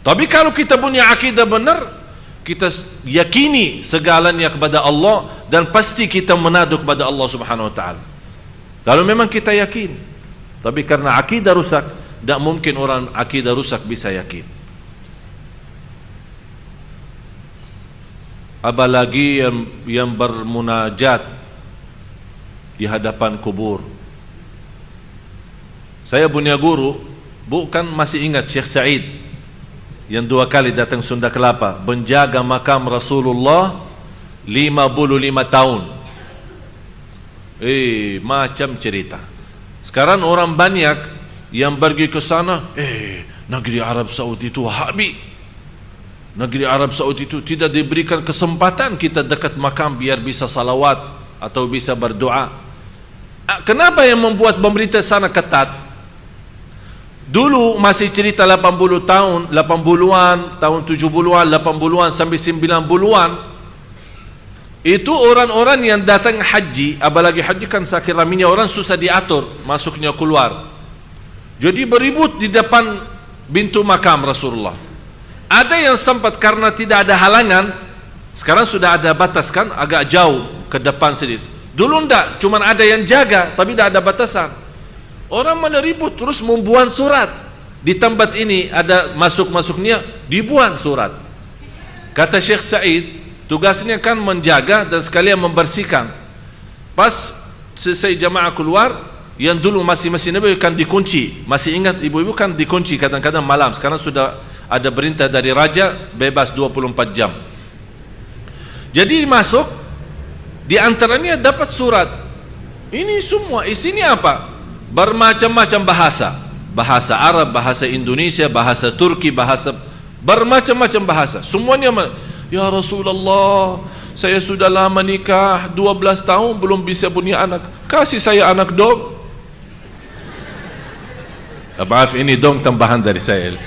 Tapi kalau kita punya akidah benar, kita yakini segalanya kepada Allah dan pasti kita menadu kepada Allah Subhanahu wa taala. Kalau memang kita yakin. Tapi karena akidah rusak, tidak mungkin orang akidah rusak bisa yakin. Apalagi yang bermunajat di hadapan kubur. Saya punya guru, bukan masih ingat Syekh Said yang 2 kali datang Sunda Kelapa, menjaga makam Rasulullah 55 tahun. Macam cerita. Sekarang orang banyak yang pergi ke sana, negeri Arab Saudi itu Wahabi. Negeri Arab Saudi itu tidak diberikan kesempatan kita dekat makam biar bisa salawat atau bisa berdoa. Kenapa yang membuat pemerintah sana ketat? Dulu masih cerita 80 tahun, 80-an, tahun 70-an, 80-an sampai 90-an. Itu orang-orang yang datang haji, apalagi haji kan sakit raminya orang susah diatur masuknya keluar. Jadi beribut di depan pintu makam Rasulullah. Ada yang sempat karena tidak ada halangan, sekarang sudah ada batas kan, agak jauh ke depan sedikit. Dulu enggak, cuma ada yang jaga, tapi tidak ada batasan. Orang mana ribut terus membuat surat. Di tempat ini ada masuk-masuknya, dibuat surat. Kata Syekh Said, tugasnya kan menjaga dan sekalian membersihkan. Pas selesai jamaah keluar, yang dulu masih Nabi kan dikunci. Masih ingat ibu-ibu kan dikunci kadang-kadang malam. Sekarang sudah ada perintah dari raja bebas 24 jam. Jadi masuk, di antaranya dapat surat. Ini semua isinya apa? Bermacam-macam bahasa. Bahasa Arab, bahasa Indonesia, bahasa Turki, bahasa bermacam-macam bahasa. Semuanya, ya Rasulullah, saya sudah lama nikah 12 tahun belum bisa punya anak. Kasih saya anak dong. Maaf, ini dong tambahan dari saya.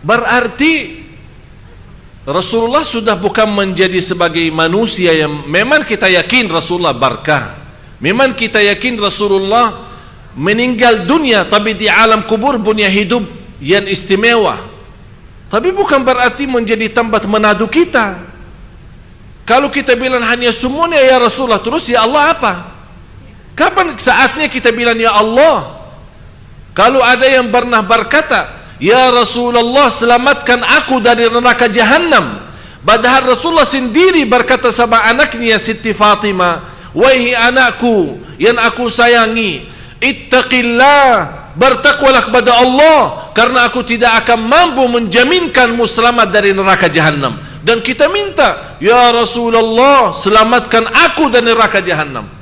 Berarti Rasulullah sudah bukan menjadi sebagai manusia yang memang kita yakin Rasulullah berkah, memang kita yakin Rasulullah meninggal dunia, tapi di alam kubur punya hidup yang istimewa. Tapi bukan berarti menjadi tempat menadu kita. Kalau kita bilang hanya semuanya ya Rasulullah terus, ya Allah apa? Kapan saatnya kita bilang ya Allah? Kalau ada yang pernah berkata, ya Rasulullah selamatkan aku dari neraka Jahannam, padahal Rasulullah sendiri berkata sama anaknya Siti Fatimah, wahai anakku yang aku sayangi, ittaqillah, bertakwalah kepada Allah, karena aku tidak akan mampu menjaminkanmu selamat dari neraka Jahannam. Dan kita minta, ya Rasulullah selamatkan aku dari neraka Jahannam.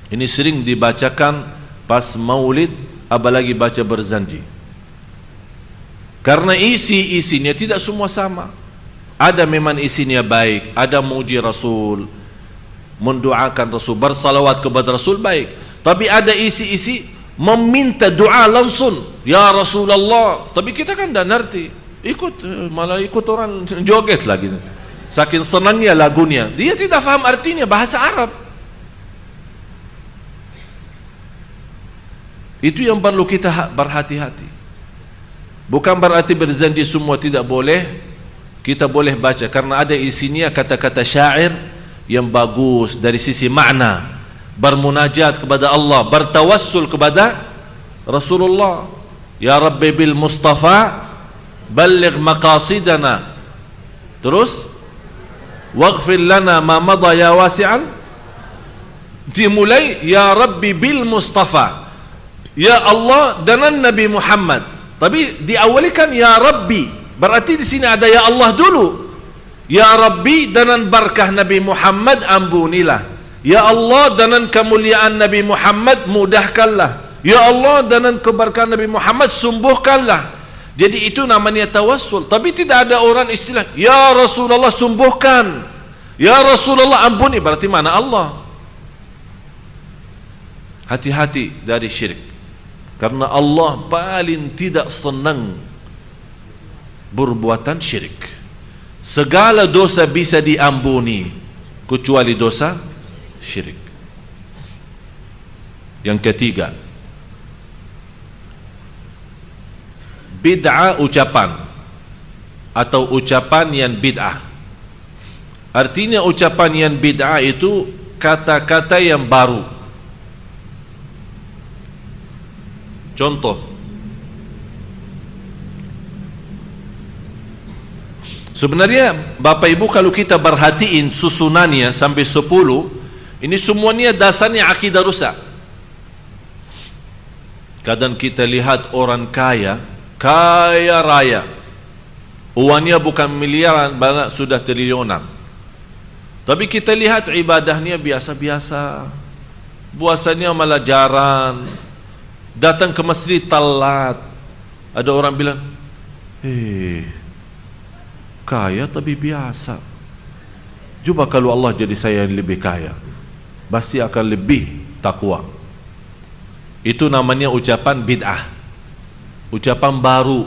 Ini sering dibacakan pas maulid, apalagi baca berzanji. Karena isinya tidak semua sama. Ada memang isinya baik, ada muji Rasul, mendoakan Rasul, bersalawat kepada Rasul baik. Tapi ada isi-isi meminta doa langsung, ya Rasulullah. Tapi kita kan tidak ngerti, malah ikut orang joget lagi. Saking senangnya lagunya, dia tidak faham artinya bahasa Arab. Itu yang perlu kita berhati-hati. Bukan berarti berjanji semua tidak boleh. Kita boleh baca karena ada isinya kata-kata syair yang bagus dari sisi makna, bermunajat kepada Allah, bertawassul kepada Rasulullah. Ya Rabbi bil Mustafa balligh maqasidana. Terus waghfir lana ma madha ya wasi'an. Dimulai ya Rabbi bil Mustafa, ya Allah dengan Nabi Muhammad. Tapi diawalikan ya Rabbi. Berarti di sini ada ya Allah dulu. Ya Rabbi, dengan berkah Nabi Muhammad ampunilah. Ya Allah, dengan kemuliaan Nabi Muhammad mudahkanlah. Ya Allah, dengan keberkahan Nabi Muhammad sembuhkanlah. Jadi itu namanya tawassul. Tapi tidak ada orang istilah ya Rasulullah sembuhkan, ya Rasulullah ampuni. Berarti mana Allah? Hati-hati dari syirik, karena Allah paling tidak senang perbuatan syirik. Segala dosa bisa diampuni kecuali dosa syirik. Yang ketiga, bid'ah ucapan atau ucapan yang bid'ah. Artinya ucapan yang bid'ah itu kata-kata yang baru. Contoh, sebenarnya Bapak Ibu kalau kita perhatiin susunannya sampai 10, ini semuanya dasarnya akidah rusak. Kadang kita lihat orang kaya raya, uangnya bukan miliaran, banyak sudah triliunan. Tapi kita lihat ibadahnya biasa-biasa, puasanya malah jarang, datang ke masjid telat. Ada orang bilang, kaya tapi biasa. Coba kalau Allah jadi saya yang lebih kaya, pasti akan lebih takwa. Itu namanya ucapan bid'ah, ucapan baru.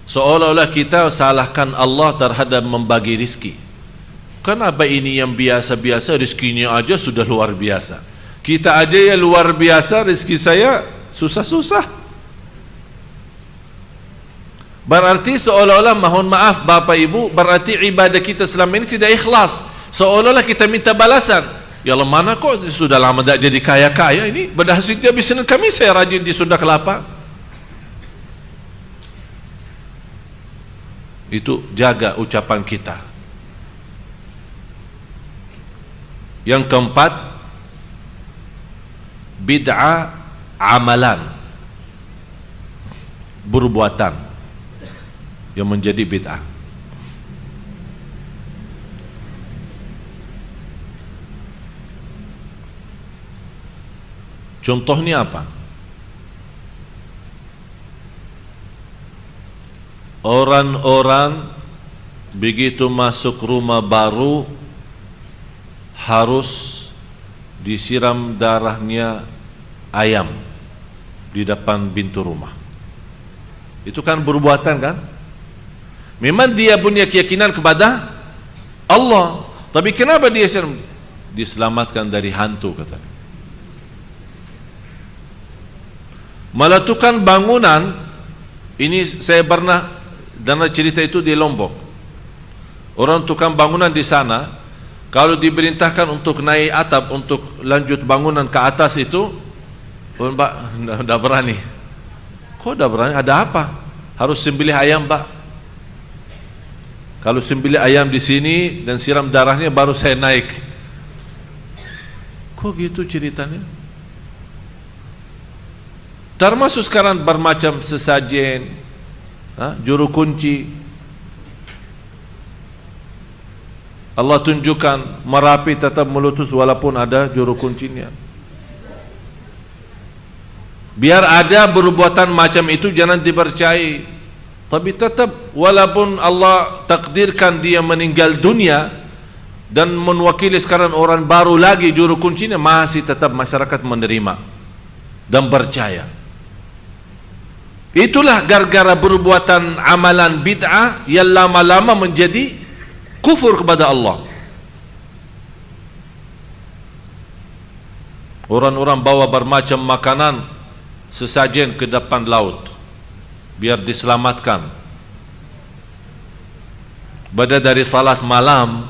Seolah-olah kita salahkan Allah terhadap membagi rizki. Kenapa ini yang biasa-biasa rizkinya aja sudah luar biasa, kita aja yang luar biasa rizki saya susah-susah. Berarti seolah-olah, mohon maaf Bapak Ibu, berarti ibadah kita selama ini tidak ikhlas. Seolah-olah kita minta balasan. Ya Allah, mana kok sudah lama tak jadi kaya-kaya ini, berhasilnya bisnis kami saya rajin di Sunda Kelapa. Itu jaga ucapan kita. Yang keempat, bid'ah amalan, perbuatan yang menjadi bid'ah. Contohnya apa? Orang-orang begitu masuk rumah baru harus disiram darahnya ayam di depan pintu rumah. Itu kan perbuatan kan? Memang dia punya keyakinan kepada Allah, tapi kenapa dia diselamatkan dari hantu katanya. Malah tukang bangunan ini, saya pernah dengar cerita itu di Lombok. Orang tukang bangunan di sana kalau diperintahkan untuk naik atap untuk lanjut bangunan ke atas itu, Pak, tidak berani. Kok tidak berani? Ada apa? Harus sembelih ayam, Pak. Kalau sembelih ayam di sini dan siram darahnya baru saya naik. Kok gitu ceritanya? Termasuk sekarang bermacam sesajen, juru kunci. Allah tunjukkan Merapi tetap meletus walaupun ada juru kuncinya. Biar ada perbuatan macam itu jangan dipercayai. Tapi tetap walaupun Allah takdirkan dia meninggal dunia dan menwakili sekarang orang baru lagi juru kuncinya, masih tetap masyarakat menerima. dan percaya. Itulah gara-gara perbuatan amalan bid'ah yang lama-lama menjadi kufur kepada Allah. Orang-orang bawa bermacam makanan sesajen ke depan laut biar diselamatkan. Pada dari salat malam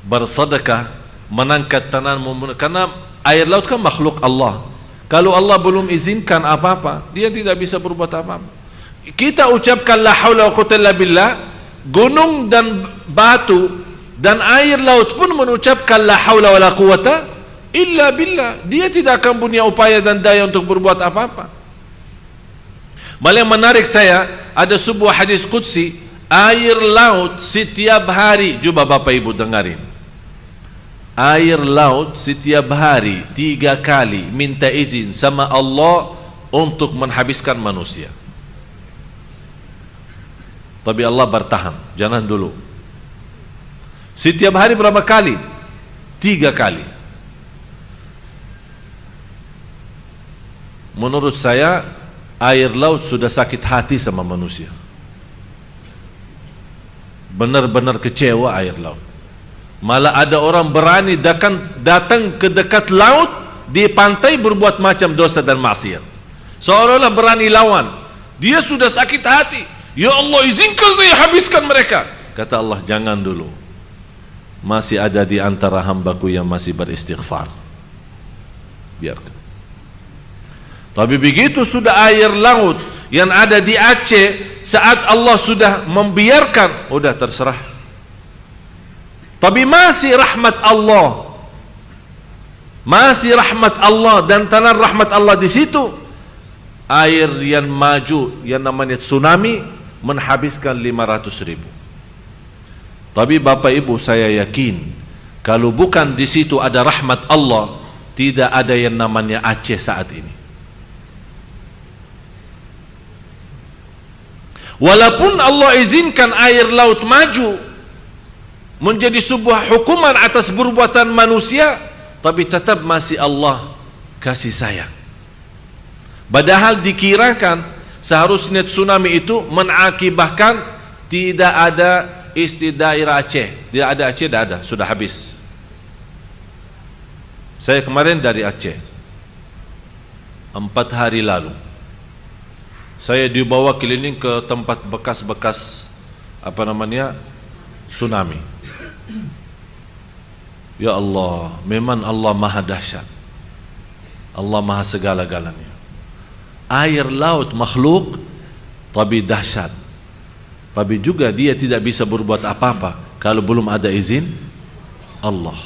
bersedekah, mengangkat tangan, karena air laut kan makhluk Allah. Kalau Allah belum izinkan apa-apa, dia tidak bisa berbuat apa-apa. Kita ucapkan la haula wa quwwata illa billah, gunung dan batu dan air laut pun mengucapkan la haula wa la quwwata illa billah. Dia tidak akan punya upaya dan daya untuk berbuat apa-apa. Malah yang menarik saya, ada sebuah hadis qudsi, air laut setiap hari, coba Bapak Ibu dengarin. Air laut setiap hari 3 kali minta izin sama Allah untuk menghabiskan manusia. Tapi Allah bertahan, jangan dulu. Setiap hari berapa kali? 3 kali. Menurut saya air laut sudah sakit hati sama manusia. Benar-benar kecewa air laut. Malah ada orang berani datang ke dekat laut di pantai berbuat macam dosa dan maksiat. Seolah-olah berani lawan. Dia sudah sakit hati. Ya Allah, izinkan saya habiskan mereka. Kata Allah, jangan dulu. Masih ada di antara hambaku yang masih beristighfar. Biarkan. Tapi begitu sudah air laut yang ada di Aceh, saat Allah sudah membiarkan, udah terserah. Tapi masih rahmat Allah, masih rahmat Allah dan tanah rahmat Allah di situ. Air yang maju yang namanya tsunami menghabiskan 500.000. Tapi Bapak Ibu, saya yakin kalau bukan di situ ada rahmat Allah, tidak ada yang namanya Aceh saat ini. Walaupun Allah izinkan air laut maju menjadi sebuah hukuman atas perbuatan manusia, tapi tetap masih Allah kasih sayang. Padahal dikirakan seharusnya tsunami itu mengakibatkan tidak ada daerah Aceh. Tidak ada Aceh, tidak ada, sudah habis. Saya kemarin dari Aceh 4 hari lalu. Saya dibawa keliling ke tempat bekas-bekas tsunami. Ya Allah, memang Allah maha dahsyat. Allah maha segala-galanya. Air laut makhluk, tapi dahsyat. Tapi juga dia tidak bisa berbuat apa-apa kalau belum ada izin Allah.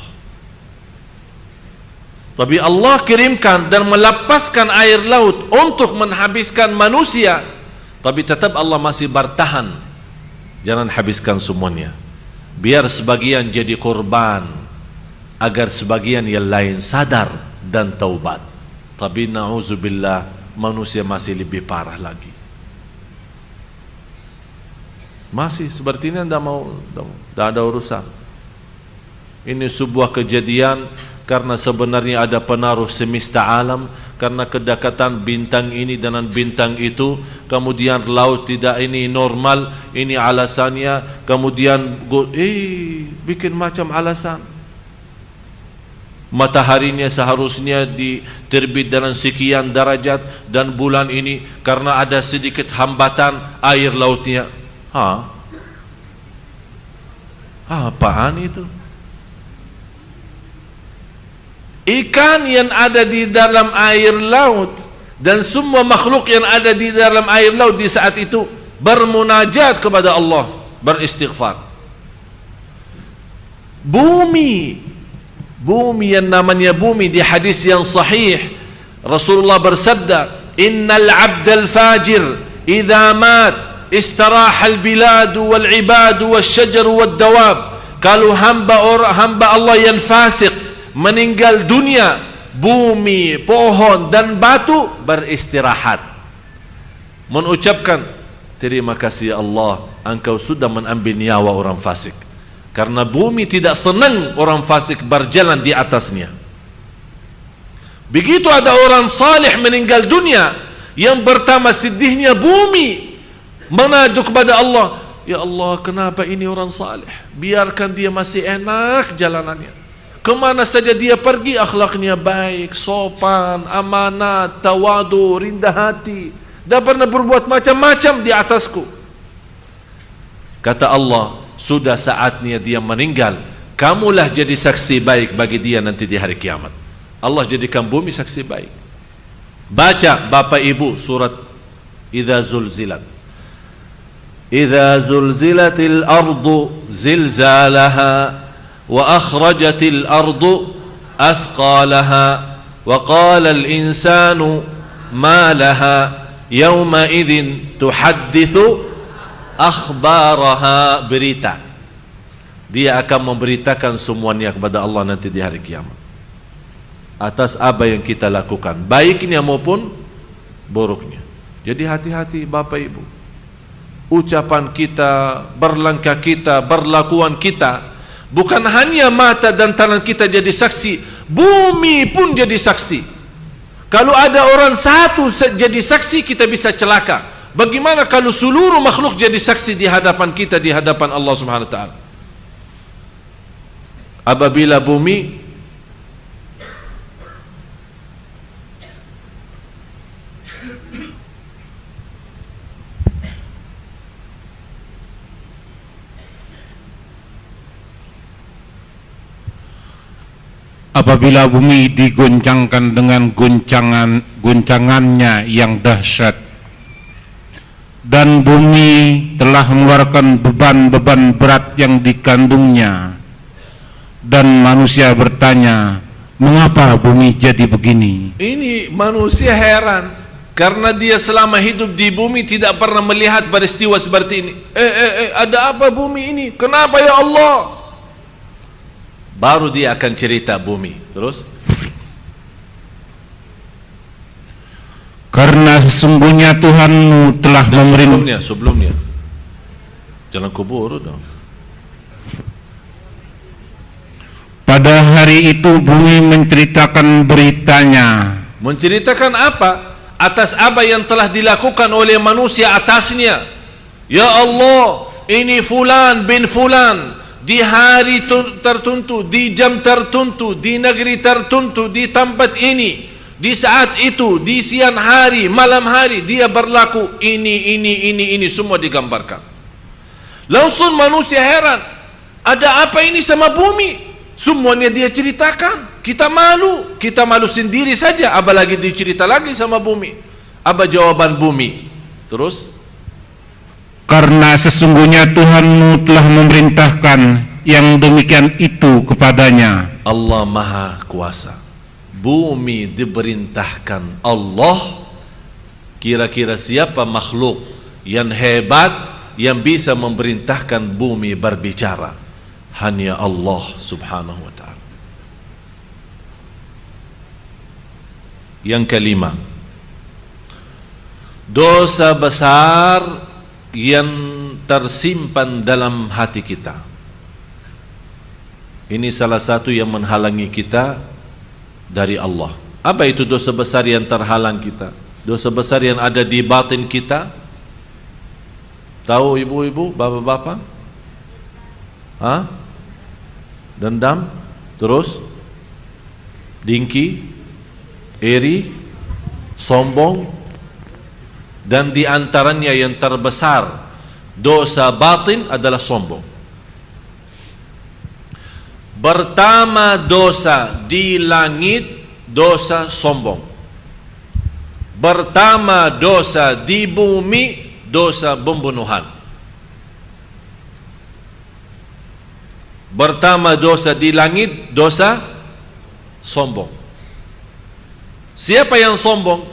Tapi Allah kirimkan dan melepaskan air laut untuk menghabiskan manusia, tapi tetap Allah masih bertahan. Jangan habiskan semuanya. Biar sebagian jadi korban, agar sebagian yang lain sadar dan taubat. Tapi na'udzubillah, manusia masih lebih parah lagi. Masih seperti ini tidak ada urusan. Ini sebuah kejadian karena sebenarnya ada pengaruh semesta alam, karena kedekatan bintang ini dengan bintang itu, kemudian laut tidak ini normal, ini alasannya, kemudian bikin macam alasan. Mataharinya seharusnya diterbit dengan sekian derajat, dan bulan ini karena ada sedikit hambatan air lautnya. Apaan itu? Ikan yang ada di dalam air laut dan semua makhluk yang ada di dalam air laut di saat itu bermunajat kepada Allah, beristighfar. Bumi yang namanya bumi, di hadis yang sahih Rasulullah bersabda, innal abdal fajir idza mat istaraha al biladu wal ibadu wasyajaru wad dawab. Kalau hamba Allah yang fasik meninggal dunia, bumi, pohon dan batu beristirahat, mengucapkan terima kasih Allah, engkau sudah mengambil nyawa orang fasik. Karena bumi tidak senang orang fasik berjalan di atasnya. Begitu ada orang salih meninggal dunia, yang pertama sedihnya bumi mengadu kepada Allah, ya Allah, kenapa ini orang salih? Biarkan dia masih enak jalanannya. Kemana saja dia pergi akhlaknya baik, sopan, amanat, tawadu, rendah hati, dah pernah berbuat macam-macam di atasku. Kata Allah, sudah saatnya dia meninggal, kamulah jadi saksi baik bagi dia nanti di hari kiamat. Allah jadikan bumi saksi baik. Baca Bapak Ibu surat Idza Zulzilat. Idza zulzilatil ardu zilzalaha wa akhrajatil ardu athqalaha wa qala al insanu ma laha yawma idzin tuhadditsu akhbaraha. Berita, dia akan memberitakan semuanya kepada Allah nanti di hari kiamat atas apa yang kita lakukan, baiknya maupun buruknya. Jadi hati-hati Bapak Ibu, ucapan kita, berlangkah kita, berlakuan kita, bukan hanya mata dan tangan kita jadi saksi, bumi pun jadi saksi. Kalau ada orang satu jadi saksi, kita bisa celaka. Bagaimana kalau seluruh makhluk jadi saksi di hadapan kita, di hadapan Allah Subhanahu wa taala? Apabila bumi digoncangkan dengan goncangannya yang dahsyat, dan bumi telah mengeluarkan beban-beban berat yang dikandungnya, dan manusia bertanya, mengapa bumi jadi begini? Ini manusia heran karena dia selama hidup di bumi tidak pernah melihat peristiwa seperti ini. Ada apa bumi ini? Kenapa ya Allah? Baru dia akan cerita bumi. Terus, karena sesungguhnya Tuhanmu telah memerintahkan. Sebelumnya jangan kubur dong. Pada hari itu bumi menceritakan beritanya. Menceritakan apa? Atas apa yang telah dilakukan oleh manusia atasnya. Ya Allah, ini fulan bin fulan di hari tertentu, di jam tertentu, di negeri tertentu, di tempat ini, di saat itu, di siang hari, malam hari, dia berlaku ini semua digambarkan. Langsung manusia heran, ada apa ini sama bumi? Semuanya dia ceritakan. Kita malu sendiri saja, apalagi dicerita lagi sama bumi. Apa jawaban bumi? Terus, karena sesungguhnya Tuhanmu telah memerintahkan yang demikian itu kepadanya. Allah Maha Kuasa. Bumi diperintahkan Allah. Kira-kira siapa makhluk yang hebat yang bisa memerintahkan bumi berbicara? Hanya Allah Subhanahu wa ta'ala. Yang kelima, dosa besar yang tersimpan dalam hati kita. Ini salah satu yang menghalangi kita dari Allah. Apa itu dosa besar yang terhalang kita? Dosa besar yang ada di batin kita. Tahu ibu-ibu, bapak-bapak? Dendam, terus dengki, iri, sombong, dan di antaranya yang terbesar dosa batin adalah sombong. Pertama dosa di langit, dosa sombong. Pertama dosa di bumi, dosa pembunuhan. Pertama dosa di langit, dosa sombong. Siapa yang sombong?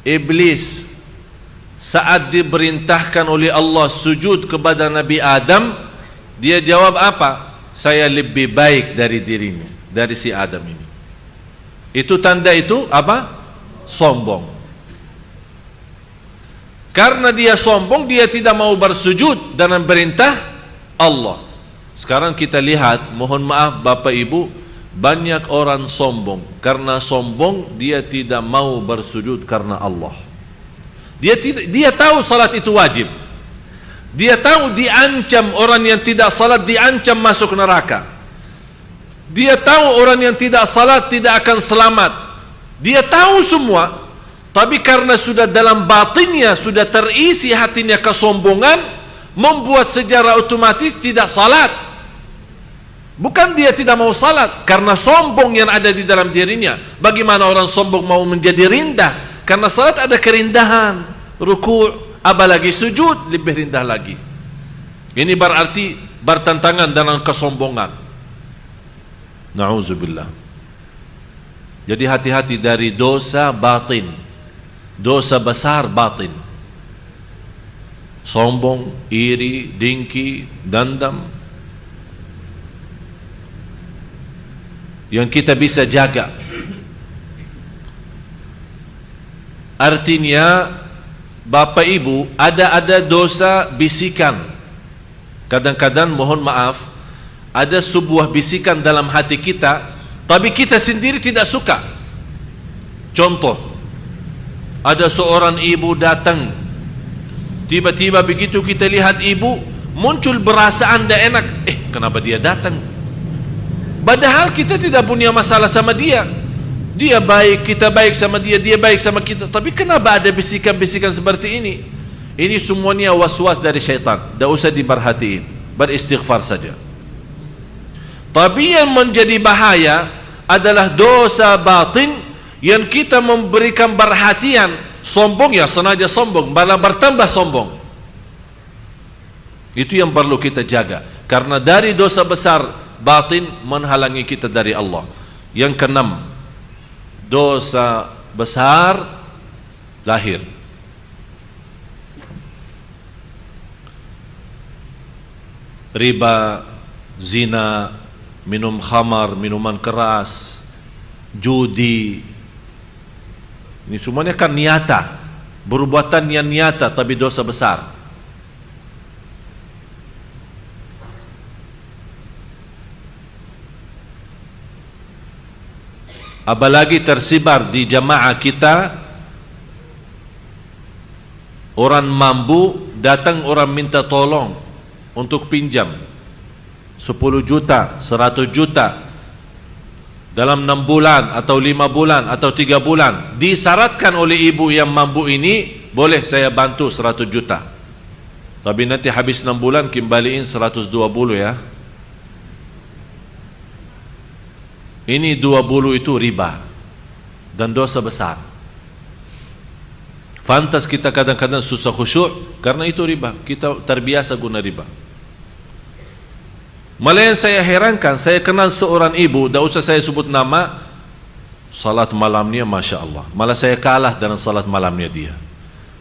Iblis. Saat diperintahkan oleh Allah sujud kepada Nabi Adam, dia jawab apa? Saya lebih baik dari dirinya, dari si Adam ini. Itu tanda itu apa? Sombong. Karena dia sombong, dia tidak mau bersujud dengan perintah Allah. Sekarang kita lihat, mohon maaf Bapak Ibu, Banyak orang sombong. Karena sombong dia tidak mau bersujud karena Allah. Dia tahu salat itu wajib. Dia tahu diancam orang yang tidak salat, diancam masuk neraka. Dia tahu orang yang tidak salat tidak akan selamat. Dia tahu semua, tapi karena sudah dalam batinnya sudah terisi hatinya kesombongan, membuat secara otomatis tidak salat. Bukan dia tidak mau salat, karena sombong yang ada di dalam dirinya. Bagaimana orang sombong mau menjadi rendah? Karena salat ada kerindahan, ruku', apalagi sujud lebih rendah lagi. Ini berarti bertentangan dengan kesombongan. Na'udzubillah. Jadi hati-hati dari dosa batin, dosa besar batin. Sombong, iri, dengki, dendam, yang kita bisa jaga. Artinya Bapak Ibu, ada dosa bisikan. Kadang-kadang mohon maaf, ada sebuah bisikan dalam hati kita, tapi kita sendiri tidak suka. Contoh, ada seorang ibu datang, tiba-tiba begitu kita lihat ibu, muncul perasaan tidak enak. Kenapa dia datang? Padahal kita tidak punya masalah sama dia. Dia baik, kita baik sama dia, dia baik sama kita. Tapi kenapa ada bisikan-bisikan seperti ini? Ini semuanya was-was dari syaitan. Tidak usah diperhatiin, beristighfar saja. Tapi yang menjadi bahaya adalah dosa batin yang kita memberikan perhatian. Sombong ya sengaja sombong, malah bertambah sombong. Itu yang perlu kita jaga. Karena dari dosa besar batin menghalangi kita dari Allah. Yang keenam, dosa besar lahir. Riba, zina, minum khamar, minuman keras, judi. Ini semuanya kan nyata, perbuatan yang nyata tapi dosa besar. Apalagi tersebar di jamaah kita, orang mampu datang, orang minta tolong untuk pinjam 10 juta, 100 juta dalam 6 bulan atau 5 bulan atau 3 bulan. Disyaratkan oleh ibu yang mampu ini, boleh saya bantu 100 juta, tapi nanti habis 6 bulan kembaliin 120 ya. Ini 20 itu riba dan dosa besar. Fantas kita kadang-kadang susah khusyuk karena itu riba. Kita terbiasa guna riba. Malah yang saya herankan, saya kenal seorang ibu, tidak usah saya sebut nama, salat malamnya Masya Allah. Malah saya kalah dengan salat malamnya dia.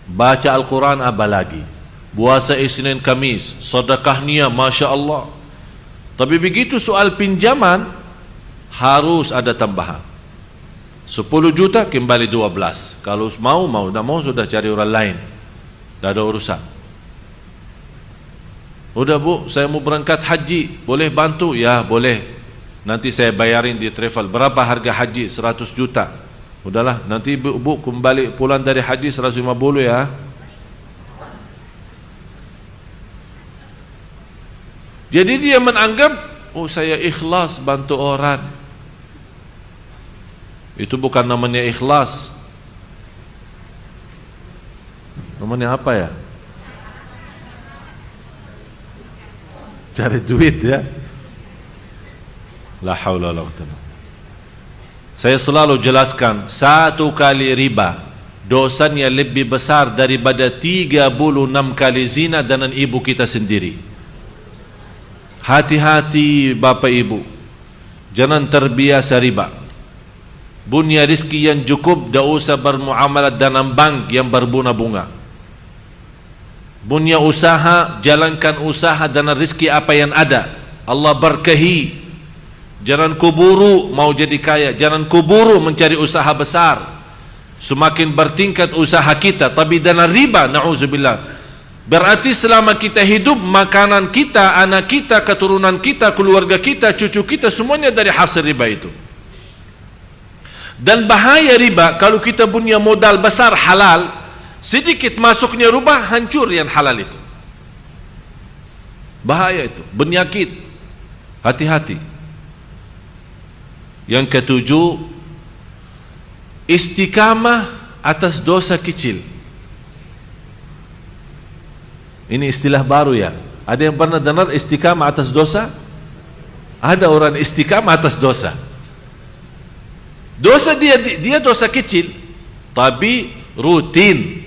Baca Al-Quran apalagi, puasa Isnin Kamis, sedekahnya Masya Allah. Tapi begitu soal pinjaman, harus ada tambahan. 10 juta kembali 12. Kalau mau, tidak mau sudah cari orang lain, tidak ada urusan. Udah bu, saya mau berangkat haji, boleh bantu? Ya boleh, nanti saya bayarin di travel. Berapa harga haji? 100 juta. Udahlah, nanti bu kembali pulang dari haji 150 ya. Jadi dia menganggap, oh saya ikhlas bantu orang. Itu bukan namanya ikhlas. Namanya apa ya? Cari duit ya. La haula wala quwwata. Saya selalu jelaskan, satu kali riba dosanya lebih besar daripada 36 kali zina dengan ibu kita sendiri. Hati-hati Bapak Ibu, jangan terbiasa riba. Punya rezeki yang cukup, tidak usah bermuamalah dengan bank yang berbunga-bunga. Punya usaha, jalankan usaha dengan rezeki apa yang ada. Allah berkahi. Jangan kuburu mau jadi kaya, jangan kuburu mencari usaha besar. Semakin bertingkat usaha kita, tapi dengan riba, na'udzubillah, Berarti selama kita hidup, makanan kita, anak kita, keturunan kita, keluarga kita, cucu kita, semuanya dari hasil riba itu. Dan bahaya riba, kalau kita punya modal besar halal, sedikit masuknya riba, hancur yang halal itu. Bahaya itu, bernyakit. Hati-hati. Yang ketujuh, istiqamah atas dosa kecil. Ini istilah baru ya. Ada yang pernah dengar istiqamah atas dosa? Ada orang istiqamah atas dosa. Dosa dia dosa kecil, tapi rutin,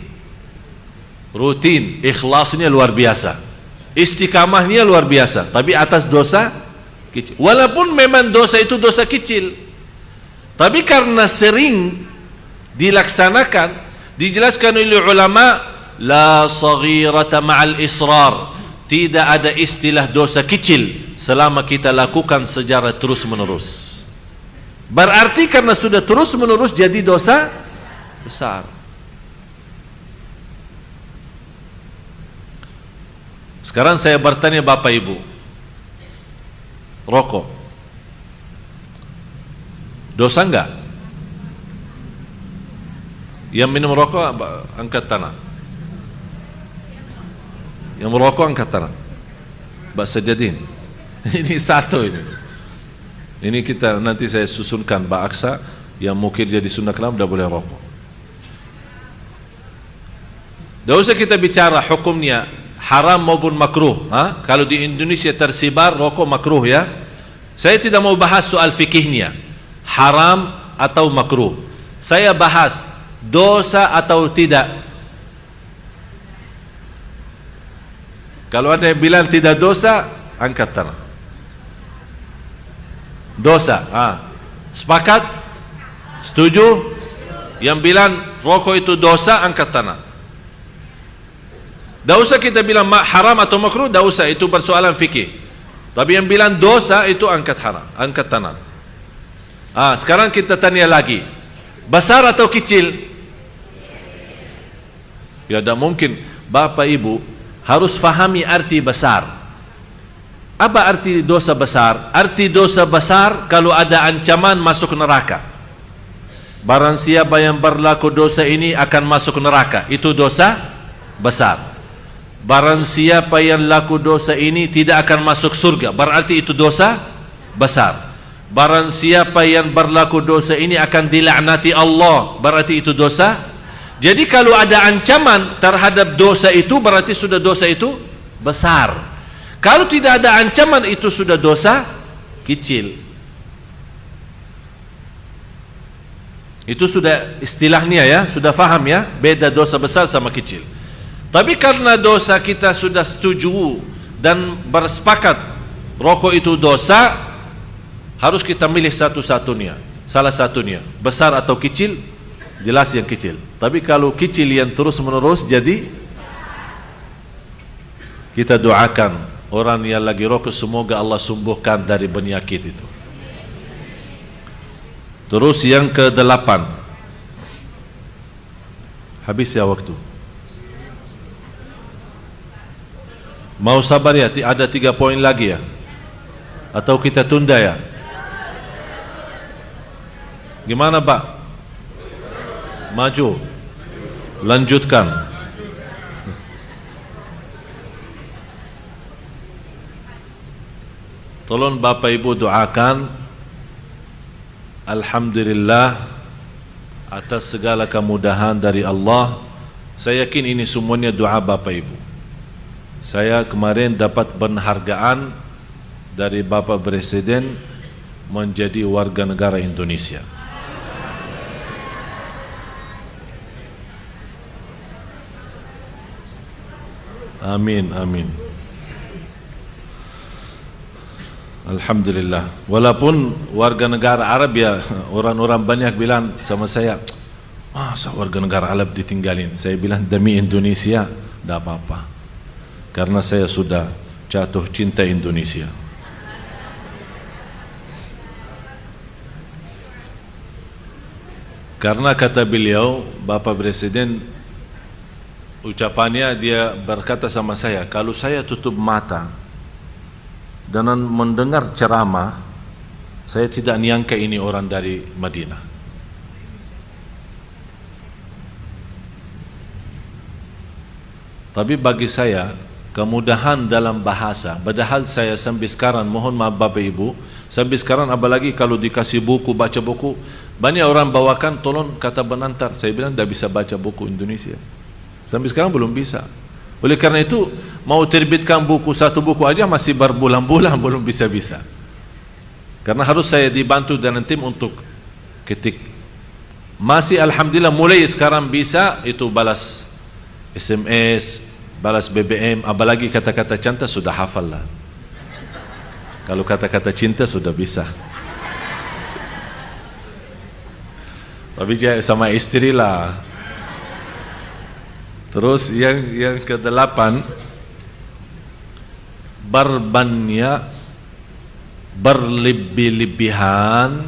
ikhlasnya luar biasa, istiqamahnya luar biasa, tapi atas dosa kecil. Walaupun memang dosa itu dosa kecil, tapi karena sering dilaksanakan, dijelaskan oleh ulama, la saghirata ma'al israr, tidak ada istilah dosa kecil selama kita lakukan secara terus menerus. Berarti karena sudah terus menerus jadi dosa besar. Sekarang saya bertanya Bapak Ibu, rokok dosa enggak? Yang minum rokok angkat tangan. Yang merokok angkat tangan. Mbak Sajadin. Ini satu ini. Ini kita nanti saya susunkan Mbak Aksa yang mungkin jadi sunnah kalam tidak boleh rokok. Tidak usah kita bicara hukumnya haram maupun makruh. Kalau di Indonesia tersebar rokok makruh ya. Saya tidak mau bahas soal fikihnya, haram atau makruh. Saya bahas dosa atau tidak. Kalau ada yang bilang tidak dosa, angkat tangan. Dosa, sepakat? Setuju? Yang bilang rokok itu dosa, angkat tangan. Tidak usah kita bilang haram atau makruh, tidak usah, itu persoalan fikih. Tapi yang bilang dosa itu angkat tangan. Sekarang kita tanya lagi, besar atau kecil? Ya tidak mungkin. Bapak Ibu harus fahami arti besar. Apa arti dosa besar? Arti dosa besar kalau ada ancaman masuk neraka. Barang siapa yang berlaku dosa ini akan masuk neraka, itu dosa besar. Barang siapa yang laku dosa ini tidak akan masuk surga, berarti itu dosa besar. Barang siapa yang berlaku dosa ini akan dilaknati Allah, berarti itu dosa. Jadi kalau ada ancaman terhadap dosa itu, berarti sudah dosa itu besar. Kalau tidak ada ancaman, itu sudah dosa kecil. Itu sudah istilahnya ya, sudah faham ya, beda dosa besar sama kecil. Tapi karena dosa kita sudah setuju dan bersepakat rokok itu dosa, harus kita milih satu-satunya, salah satunya, besar atau kecil. Jelas yang kecil. Tapi kalau kecil yang terus menerus, jadi kita doakan orang yang lagi rokok, semoga Allah sembuhkan dari penyakit itu. Terus yang ke-8. Habis ya waktu. Mau sabar ya, ada 3 poin lagi ya? Atau kita tunda ya? Gimana Pak? Maju, lanjutkan. Tolong Bapak Ibu doakan, alhamdulillah atas segala kemudahan dari Allah. Saya yakin ini semuanya doa Bapak Ibu. Saya kemarin dapat penghargaan dari Bapak Presiden menjadi warga negara Indonesia. Amin, amin. Alhamdulillah. Walaupun warga negara Arab ya, orang-orang banyak bilang sama saya, masa warga negara Arab ditinggalin? Saya bilang demi Indonesia, tidak apa-apa. Karena saya sudah jatuh cinta Indonesia. Karena kata beliau, Bapak Presiden, ucapannya dia berkata sama saya, kalau saya tutup mata dan mendengar ceramah, saya tidak nyangka ini orang dari Madinah. Tapi bagi saya, kemudahan dalam bahasa, padahal saya sampai sekarang, mohon maaf Bapak Ibu, sampai sekarang apalagi kalau dikasih buku, baca buku, banyak orang bawakan, tolong kata penantar, saya bilang tidak bisa baca buku Indonesia. Sampai sekarang belum bisa. Oleh karena itu, mau terbitkan buku, satu buku aja masih berbulan-bulan belum bisa-bisa. Karena harus saya dibantu dengan tim untuk ketik. Masih alhamdulillah mulai sekarang bisa itu balas SMS, balas BBM, apalagi kata-kata cinta sudah hafal lah. Kalau kata-kata cinta sudah bisa. Tapi sama istri lah. Terus yang ke-8, berlebih-lebihan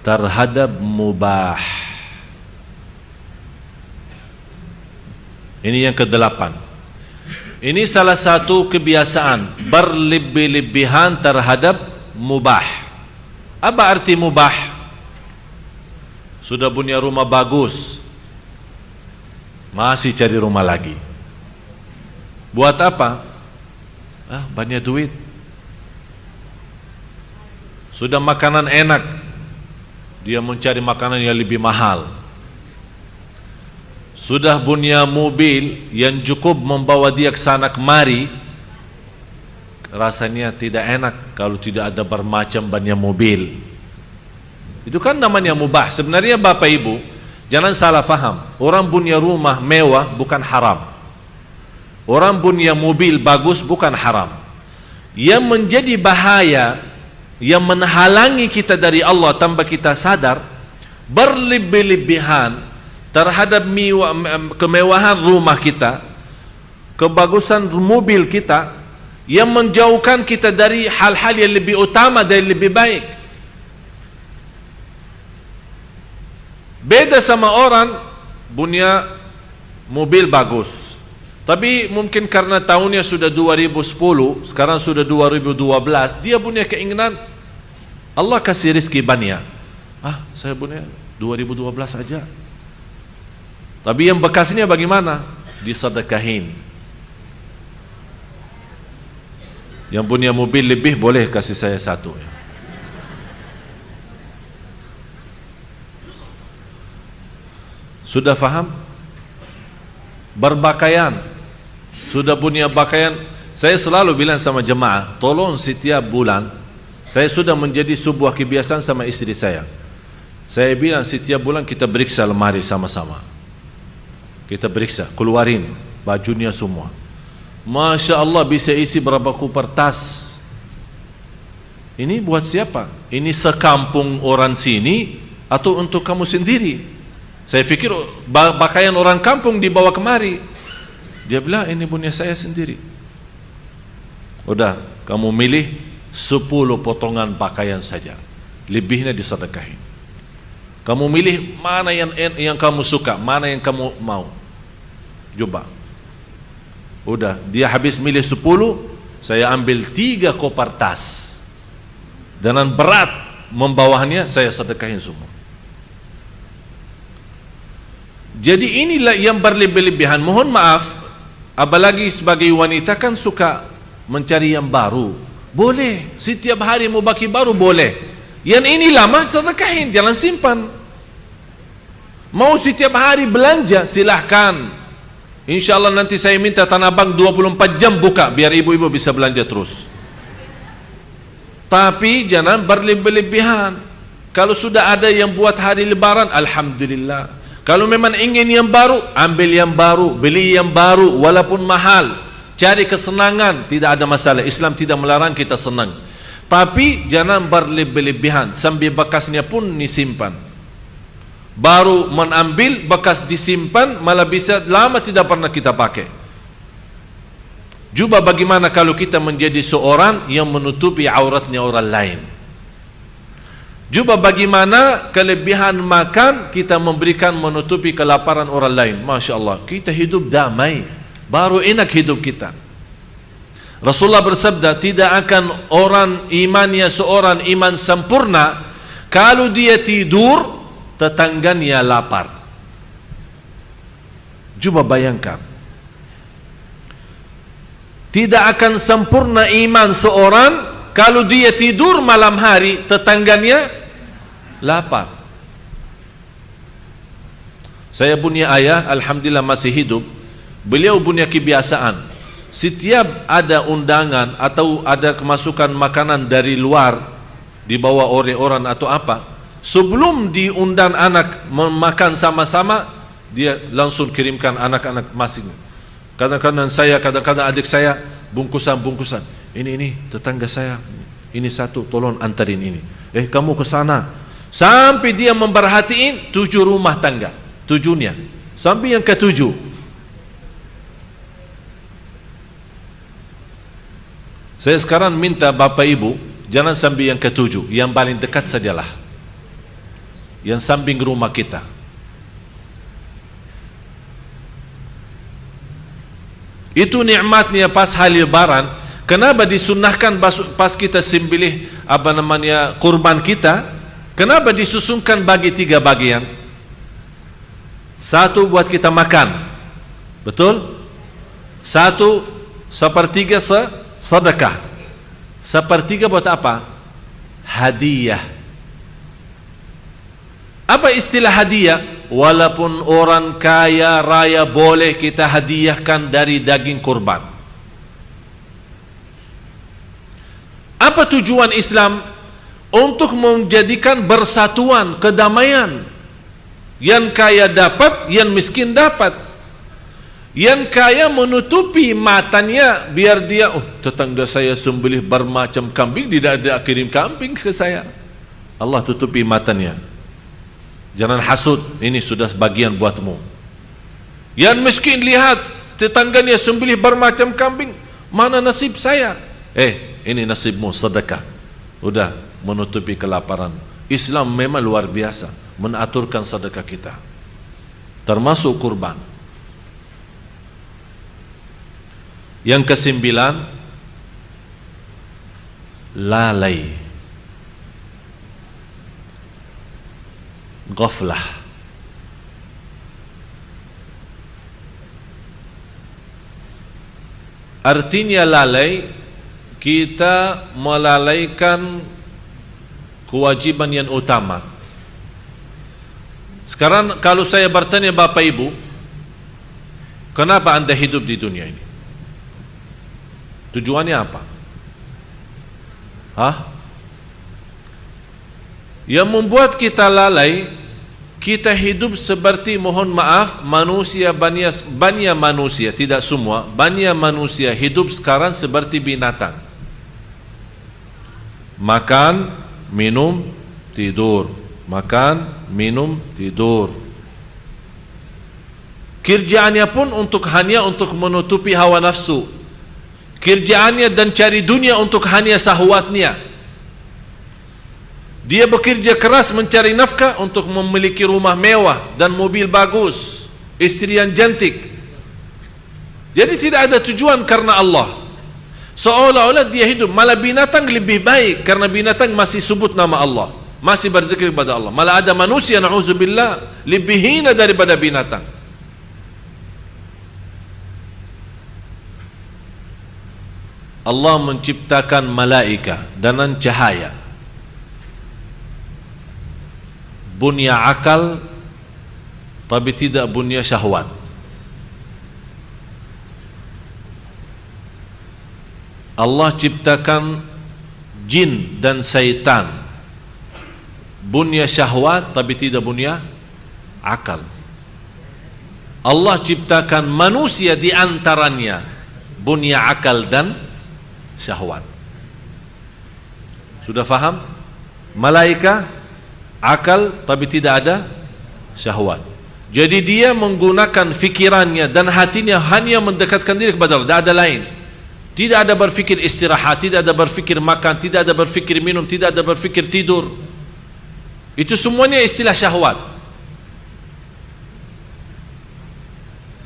terhadap mubah. Ini yang ke-8. Ini salah satu kebiasaan, berlebih-lebihan terhadap mubah. Apa arti mubah? Sudah punya rumah bagus, masih cari rumah lagi. Buat apa? Banyak duit. Sudah makanan enak, dia mencari makanan yang lebih mahal. Sudah punya mobil yang cukup membawa dia ke sana kemari, rasanya tidak enak kalau tidak ada bermacam banyak mobil. Itu kan namanya mubah. Sebenarnya Bapak Ibu, jangan salah faham. Orang punya rumah mewah bukan haram. Orang punya mobil bagus bukan haram. Yang menjadi bahaya, yang menghalangi kita dari Allah tanpa kita sadar, berlebih-lebihan terhadap kemewahan rumah kita, kebagusan mobil kita, yang menjauhkan kita dari hal-hal yang lebih utama dan lebih baik. Beda sama orang punya mobil bagus, tapi mungkin karena tahunnya sudah 2010, sekarang sudah 2012, dia punya keinginan Allah kasih rezeki banyak. Saya punya 2012 aja. Tapi yang bekasnya bagaimana? Disedekahin. Yang punya mobil lebih boleh kasih saya satu. Sudah faham? Berpakaian, sudah punya pakaian. Saya selalu bilang sama jemaah, tolong setiap bulan, saya sudah menjadi sebuah kebiasaan sama istri saya. Saya bilang setiap bulan kita periksa lemari sama-sama. Kita periksa, keluarin bajunya semua. Masya Allah bisa isi berapa koper tas. Ini buat siapa? Ini sekampung orang sini atau untuk kamu sendiri? Saya pikir pakaian orang kampung dibawa kemari. Dia bilang ini punya saya sendiri. Udah, kamu milih 10 potongan pakaian saja, lebihnya disedekahin. Kamu milih mana yang kamu suka, mana yang kamu mau. Coba. Udah, dia habis milih 10, saya ambil 3 koper tas. Dengan berat membawanya, saya sedekahin semua. Jadi inilah yang berlebih-lebihan. Mohon maaf, apalagi sebagai wanita kan suka mencari yang baru. Boleh, setiap hari mau baki baru boleh. Yang ini lama sedekahin, jangan simpan. Mau setiap hari belanja, silahkan. Insya Allah nanti saya minta Tanah Abang 24 jam buka, biar ibu-ibu bisa belanja terus. Tapi jangan berlebih-lebihan. Kalau sudah ada yang buat hari lebaran, alhamdulillah. Kalau memang ingin yang baru, ambil yang baru, beli yang baru walaupun mahal. Cari kesenangan, tidak ada masalah. Islam tidak melarang kita senang. Tapi jangan berlebih-lebihan sampai bekasnya pun disimpan. Baru mengambil, bekas disimpan, malah bisa lama tidak pernah kita pakai. Coba bagaimana kalau kita menjadi seorang yang menutupi auratnya orang lain. Juba bagaimana kelebihan makan kita memberikan menutupi kelaparan orang lain. Masya Allah, kita hidup damai, baru enak hidup kita. Rasulullah bersabda, tidak akan orang imannya seorang iman sempurna kalau dia tidur tetangganya lapar. Cuba bayangkan, tidak akan sempurna iman seorang kalau dia tidur malam hari tetangganya lapar. Saya punya ayah, alhamdulillah masih hidup. Beliau punya kebiasaan, setiap ada undangan atau ada kemasukan makanan dari luar dibawa oleh orang atau apa, sebelum diundang anak memakan sama-sama, dia langsung kirimkan anak-anak masing. Kadang-kadang saya, kadang-kadang adik saya, bungkusan-bungkusan. Ini tetangga saya, ini satu, tolong antarin ini. Kamu ke sana. Sampai dia memperhatiin 7 rumah tangga, 7-nya, sampai yang ke-7. Saya sekarang minta Bapak Ibu jangan sampai yang ke-7, yang paling dekat sajalah, yang samping rumah kita. Itu nikmatnya pas hari Lebaran. Kenapa disunnahkan pas kita sembelih kurban kita? Kenapa disusunkan bagi 3 bagian? 1 buat kita makan, betul? 1/3 sedekah. 1/3 buat apa? Hadiah. Apa istilah hadiah? Walaupun orang kaya raya boleh kita hadiahkan dari daging kurban. Apa tujuan Islam? Untuk menjadikan bersatuan, kedamaian. Yang kaya dapat, yang miskin dapat. Yang kaya menutupi matanya biar dia, tetangga saya sembelih bermacam kambing, tidak ada kirim kambing ke saya. Allah tutupi matanya. Jangan hasud, ini sudah bagian buatmu. Yang miskin lihat tetangganya sembelih bermacam kambing, mana nasib saya? Ini nasibmu, sedekah. Udah menutupi kelaparan. Islam memang luar biasa menaturkan sedekah kita, termasuk kurban. Yang ke-9, lalai, ghaflah. Artinya lalai, kita melalaikan kewajiban yang utama. Sekarang kalau saya bertanya Bapak Ibu, kenapa Anda hidup di dunia ini? Tujuannya apa? Yang membuat kita lalai, kita hidup seperti, mohon maaf, manusia, banyak manusia, tidak semua, banyak manusia hidup sekarang seperti binatang. Makan, minum, tidur. Makan, minum, tidur. Kerjaannya pun hanya untuk menutupi hawa nafsu. Kerjaannya dan cari dunia untuk hanya sahwatnya. Dia bekerja keras mencari nafkah untuk memiliki rumah mewah dan mobil bagus, istri yang cantik. Jadi tidak ada tujuan karena Allah. Seolah-olah dia hidup. Malah binatang lebih baik, karena binatang masih sebut nama Allah, masih berzikir kepada Allah. Malah ada manusia, na'udzubillah, lebih hina daripada binatang. Allah menciptakan malaika dengan cahaya, bunya akal, tapi tidak bunya syahwat. Allah ciptakan jin dan syaitan, bunya syahwat tapi tidak bunya akal. Allah ciptakan manusia di antaranya bunya akal dan syahwat. Sudah faham? Malaika akal tapi tidak ada syahwat. Jadi dia menggunakan fikirannya dan hatinya hanya mendekatkan diri kepada Allah, tidak ada lain. Tidak ada berfikir istirahat, tidak ada berfikir makan, tidak ada berfikir minum, tidak ada berfikir tidur. Itu semuanya istilah syahwat.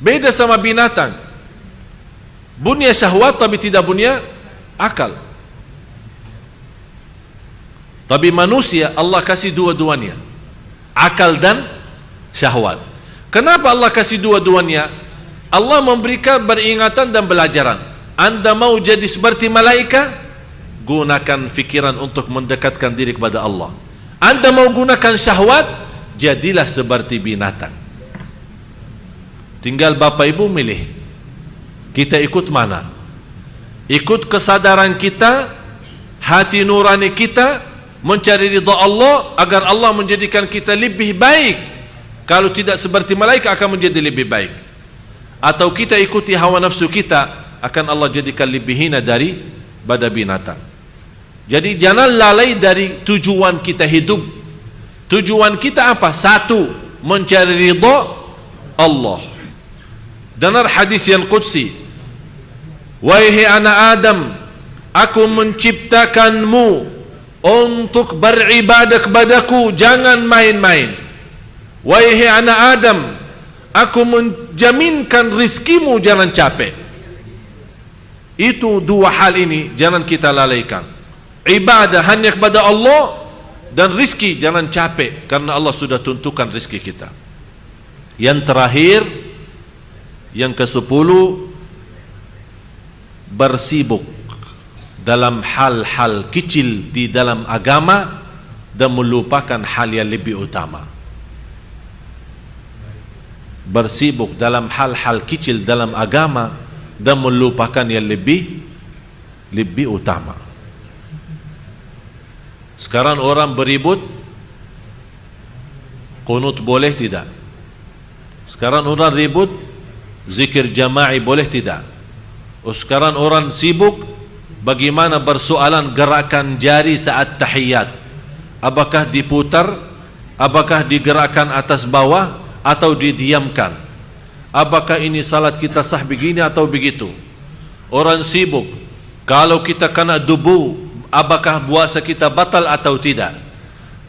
Beda sama binatang. Bunya syahwat tapi tidak punya akal. Tapi manusia Allah kasih dua-duanya, akal dan syahwat. Kenapa Allah kasih dua-duanya? Allah memberikan peringatan dan pelajaran. Anda mau jadi seperti malaikat, gunakan fikiran untuk mendekatkan diri kepada Allah. Anda mau gunakan syahwat, jadilah seperti binatang. Tinggal Bapak Ibu milih, kita ikut mana? Ikut kesadaran kita, hati nurani kita, mencari ridha Allah agar Allah menjadikan kita lebih baik. Kalau tidak seperti malaikat akan menjadi lebih baik. Atau kita ikuti hawa nafsu kita, akan Allah jadikan lebih hina daripada binatang. Jadi jangan lalai dari tujuan kita hidup. Tujuan kita apa? Satu, mencari ridha Allah. Dengar hadis yang qudsi, wahai anak Adam, aku menciptakanmu untuk beribadah kepadaku, jangan main-main. Wahai anak Adam, aku menjaminkan rizkimu, jangan capek. Itu dua hal ini jangan kita lalaikan. Ibadah hanya kepada Allah, dan rizki jangan capek, karena Allah sudah tentukan rizki kita. Yang terakhir, yang ke-10, bersibuk dalam hal-hal kecil di dalam agama dan melupakan hal yang lebih utama. Bersibuk dalam hal-hal kecil dalam agama dan melupakan yang lebih utama. Sekarang orang beribut, qunut boleh tidak? Sekarang orang ribut, zikir jama'i boleh tidak? Sekarang orang sibuk bagaimana bersoalan gerakan jari saat tahiyat. Apakah diputar, apakah digerakkan atas bawah, atau didiamkan? Apakah ini salat kita sah begini atau begitu? Orang sibuk, kalau kita kena debu, apakah puasa kita batal atau tidak?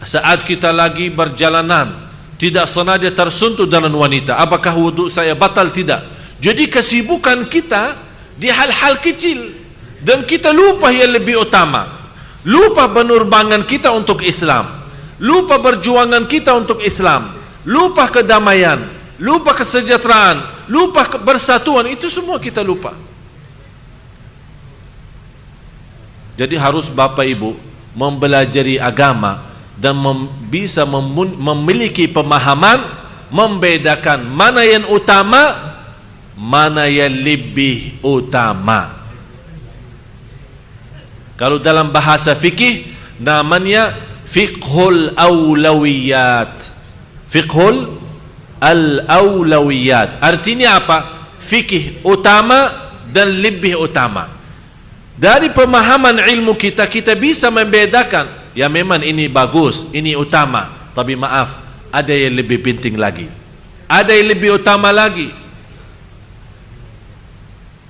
Saat kita lagi berjalanan, tidak sengaja tersentuh dengan wanita, apakah wudhu saya batal tidak? Jadi kesibukan kita di hal-hal kecil, dan kita lupa yang lebih utama. Lupa penerbangan kita untuk Islam, lupa perjuangan kita untuk Islam, lupa kedamaian, lupa kesejahteraan, lupa bersatuan. Itu semua kita lupa. Jadi harus Bapak Ibu mempelajari agama dan bisa memiliki pemahaman, membedakan mana yang utama, mana yang lebih utama. Kalau dalam bahasa fikih namanya fiqhul awlawiyat. Fiqhul al-awlawiyat artinya apa? Fikih utama dan lebih utama. Dari pemahaman ilmu kita, kita bisa membedakan, ya memang ini bagus, ini utama, tapi maaf, ada yang lebih penting lagi, ada yang lebih utama lagi.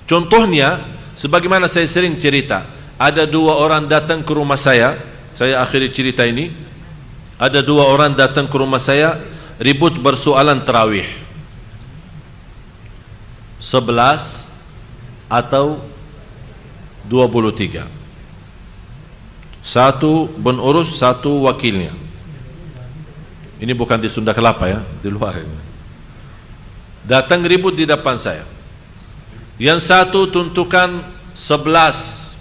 Contohnya, sebagaimana saya sering cerita, ada dua orang datang ke rumah saya akhiri cerita ini. Ada dua orang datang ke rumah saya, ribut bersoalan tarawih 11 atau 23. Satu pengurus, satu wakilnya. Ini bukan di Sunda Kelapa ya, di luar ini. Datang ribut di depan saya. Yang satu tentukan 11.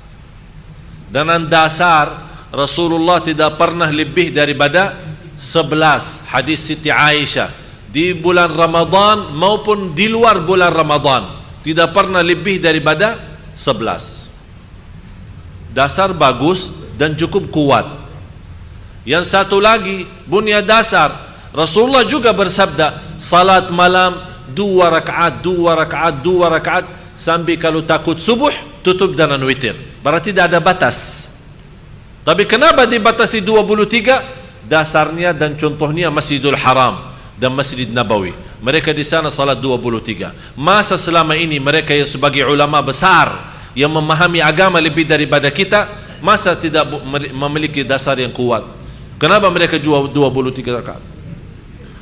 Dengan dasar Rasulullah tidak pernah lebih daripada 11. Hadis Siti Aisyah, di bulan Ramadan maupun di luar bulan Ramadan tidak pernah lebih daripada 11. Dasar bagus dan cukup kuat. Yang satu lagi punya dasar, Rasulullah juga bersabda, salat malam 2 rakaat, 2 rakaat, 2 rakaat, sampai kalau takut subuh tutup dengan witir. Berarti tidak ada batas. Tapi kenapa dibatasi 23? Dasarnya dan contohnya Masjidul Haram dan Masjid Nabawi. Mereka di sana salat 23. Masa selama ini mereka yang sebagai ulama besar yang memahami agama lebih daripada kita, masa tidak memiliki dasar yang kuat? Kenapa mereka jual 23 rakaat?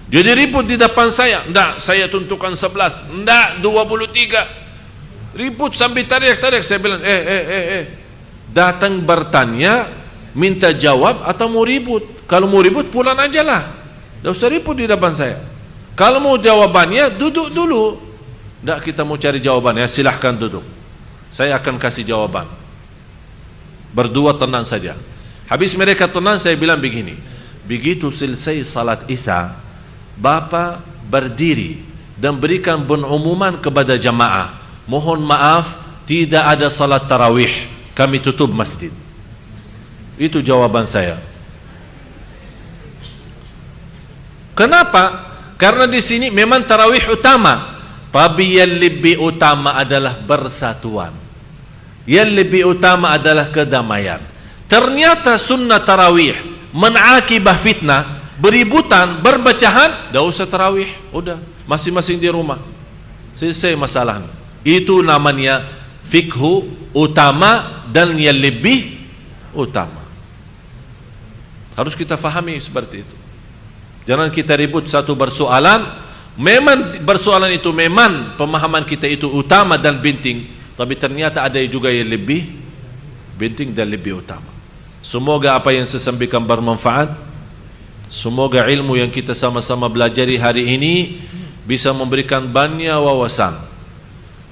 Jadi ribut di depan saya. Enggak, saya tentukan 11. Enggak, 23. Ribut sampai teriak-teriak. Saya bilang, datang bertanya, minta jawab atau mau ribut? Kalau mau ribut pulang aja lah. Tidak usah ribut di depan saya. Kalau mau jawabannya, duduk dulu. Enggak, kita mau cari jawabannya, silahkan duduk. Saya akan kasih jawaban. Berdua tenang saja. Habis mereka tenang, saya bilang begini. Begitu selesai salat Isya, Bapa berdiri dan berikan pengumuman kepada jamaah, mohon maaf, tidak ada salat tarawih, kami tutup masjid. Itu jawaban saya. Kenapa? Karena di sini memang tarawih utama, tapi yang lebih utama adalah persatuan. Yang lebih utama adalah kedamaian. Ternyata sunnah tarawih menakibah fitnah, beributan, berbacahan, dah usah tarawih, udah masing-masing di rumah, selesai masalah. Itu namanya fikhu utama dan yang lebih utama. Harus kita fahami seperti itu. Jangan kita ribut satu persoalan. Memang persoalan itu memang pemahaman kita itu utama dan penting, tapi ternyata ada juga yang lebih penting dan lebih utama. Semoga apa yang saya sampaikan bermanfaat. Semoga ilmu yang kita sama-sama belajari hari ini bisa memberikan banyak wawasan,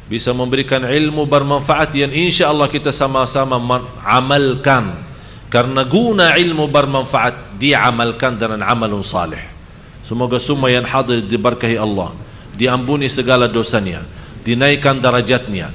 bisa memberikan ilmu bermanfaat yang insya Allah kita sama-sama amalkan. Karena guna ilmu bermanfaat diamalkan dengan amalun salih. Semoga semua yang hadir diberkahi Allah, diampuni segala dosanya, dinaikkan darajatnya,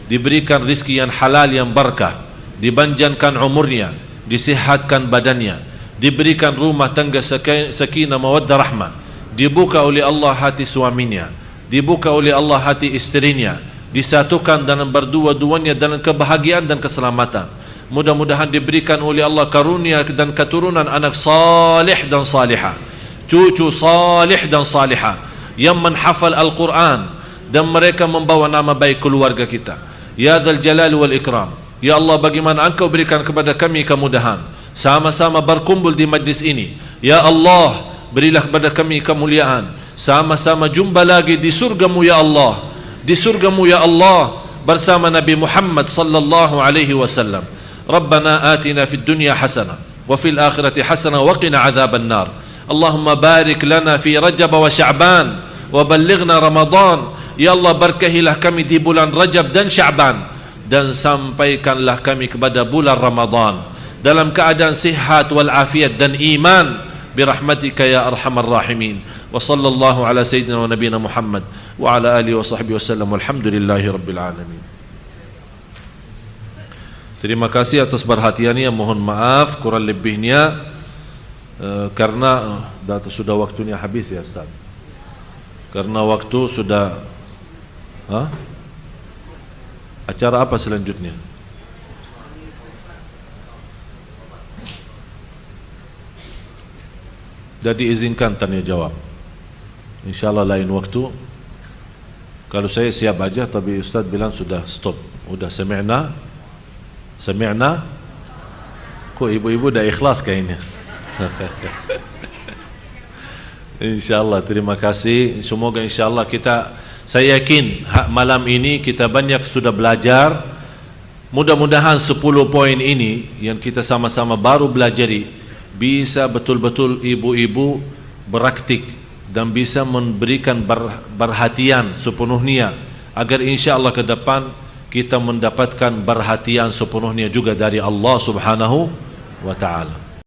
diberikan rizki yang halal yang berkah, dipanjangkan umurnya, disihatkan badannya, diberikan rumah tangga sakinah mawaddah rahmah, dibuka oleh Allah hati suaminya, dibuka oleh Allah hati istrinya, disatukan dalam berdua-duanya dalam kebahagiaan dan keselamatan. Mudah-mudahan diberikan oleh Allah karunia dan keturunan anak salih dan salihah, cucu salih dan salihah yang menghafal Al-Quran dan mereka membawa nama baik keluarga kita. Ya Dzal Jalal wal Ikram, ya Allah, bagaimana Engkau berikan kepada kami kemudahan sama-sama berkumpul di majlis ini. Ya Allah, berilah kepada kami kemuliaan, sama-sama jumpa lagi di surgamu ya Allah, di surgamu ya Allah bersama Nabi Muhammad sallallahu alaihi wasallam. Rabbana atina fid dunya hasanah wa fil akhirati hasanah wa qina adzaban nar. Allahumma barik lana fi Rajab wa Sya'ban wa ballighna Ramadan. Ya Allah, berkahilah kami di bulan Rajab dan Sya'ban, dan sampaikanlah kami kepada bulan Ramadan dalam keadaan sihat wal afiat dan iman birahmatika ya arhamar rahimin. Wa sallallahu ala sayyidina wa nabiyina Muhammad wa ala alihi wa sahbihi wasallam. Walhamdulillahi rabbil alamin. Terima kasih atas perhatiannya. Mohon maaf kurang lebihnya karena sudah waktunya habis ya Ustaz. Karena waktu sudah acara apa selanjutnya? Jadi izinkan tanya jawab. InsyaAllah lain waktu. Kalau saya siap aja, tapi Ustaz bilang sudah stop. Udah sami'na. Kok ibu-ibu dah ikhlas kayaknya. InsyaAllah, terima kasih. Semoga insyaAllah saya yakin malam ini kita banyak sudah belajar. Mudah-mudahan 10 poin ini yang kita sama-sama baru belajari bisa betul-betul ibu-ibu beraktik dan bisa memberikan perhatian sepenuhnya, agar insyaAllah ke depan kita mendapatkan perhatian sepenuhnya juga dari Allah subhanahu wa ta'ala.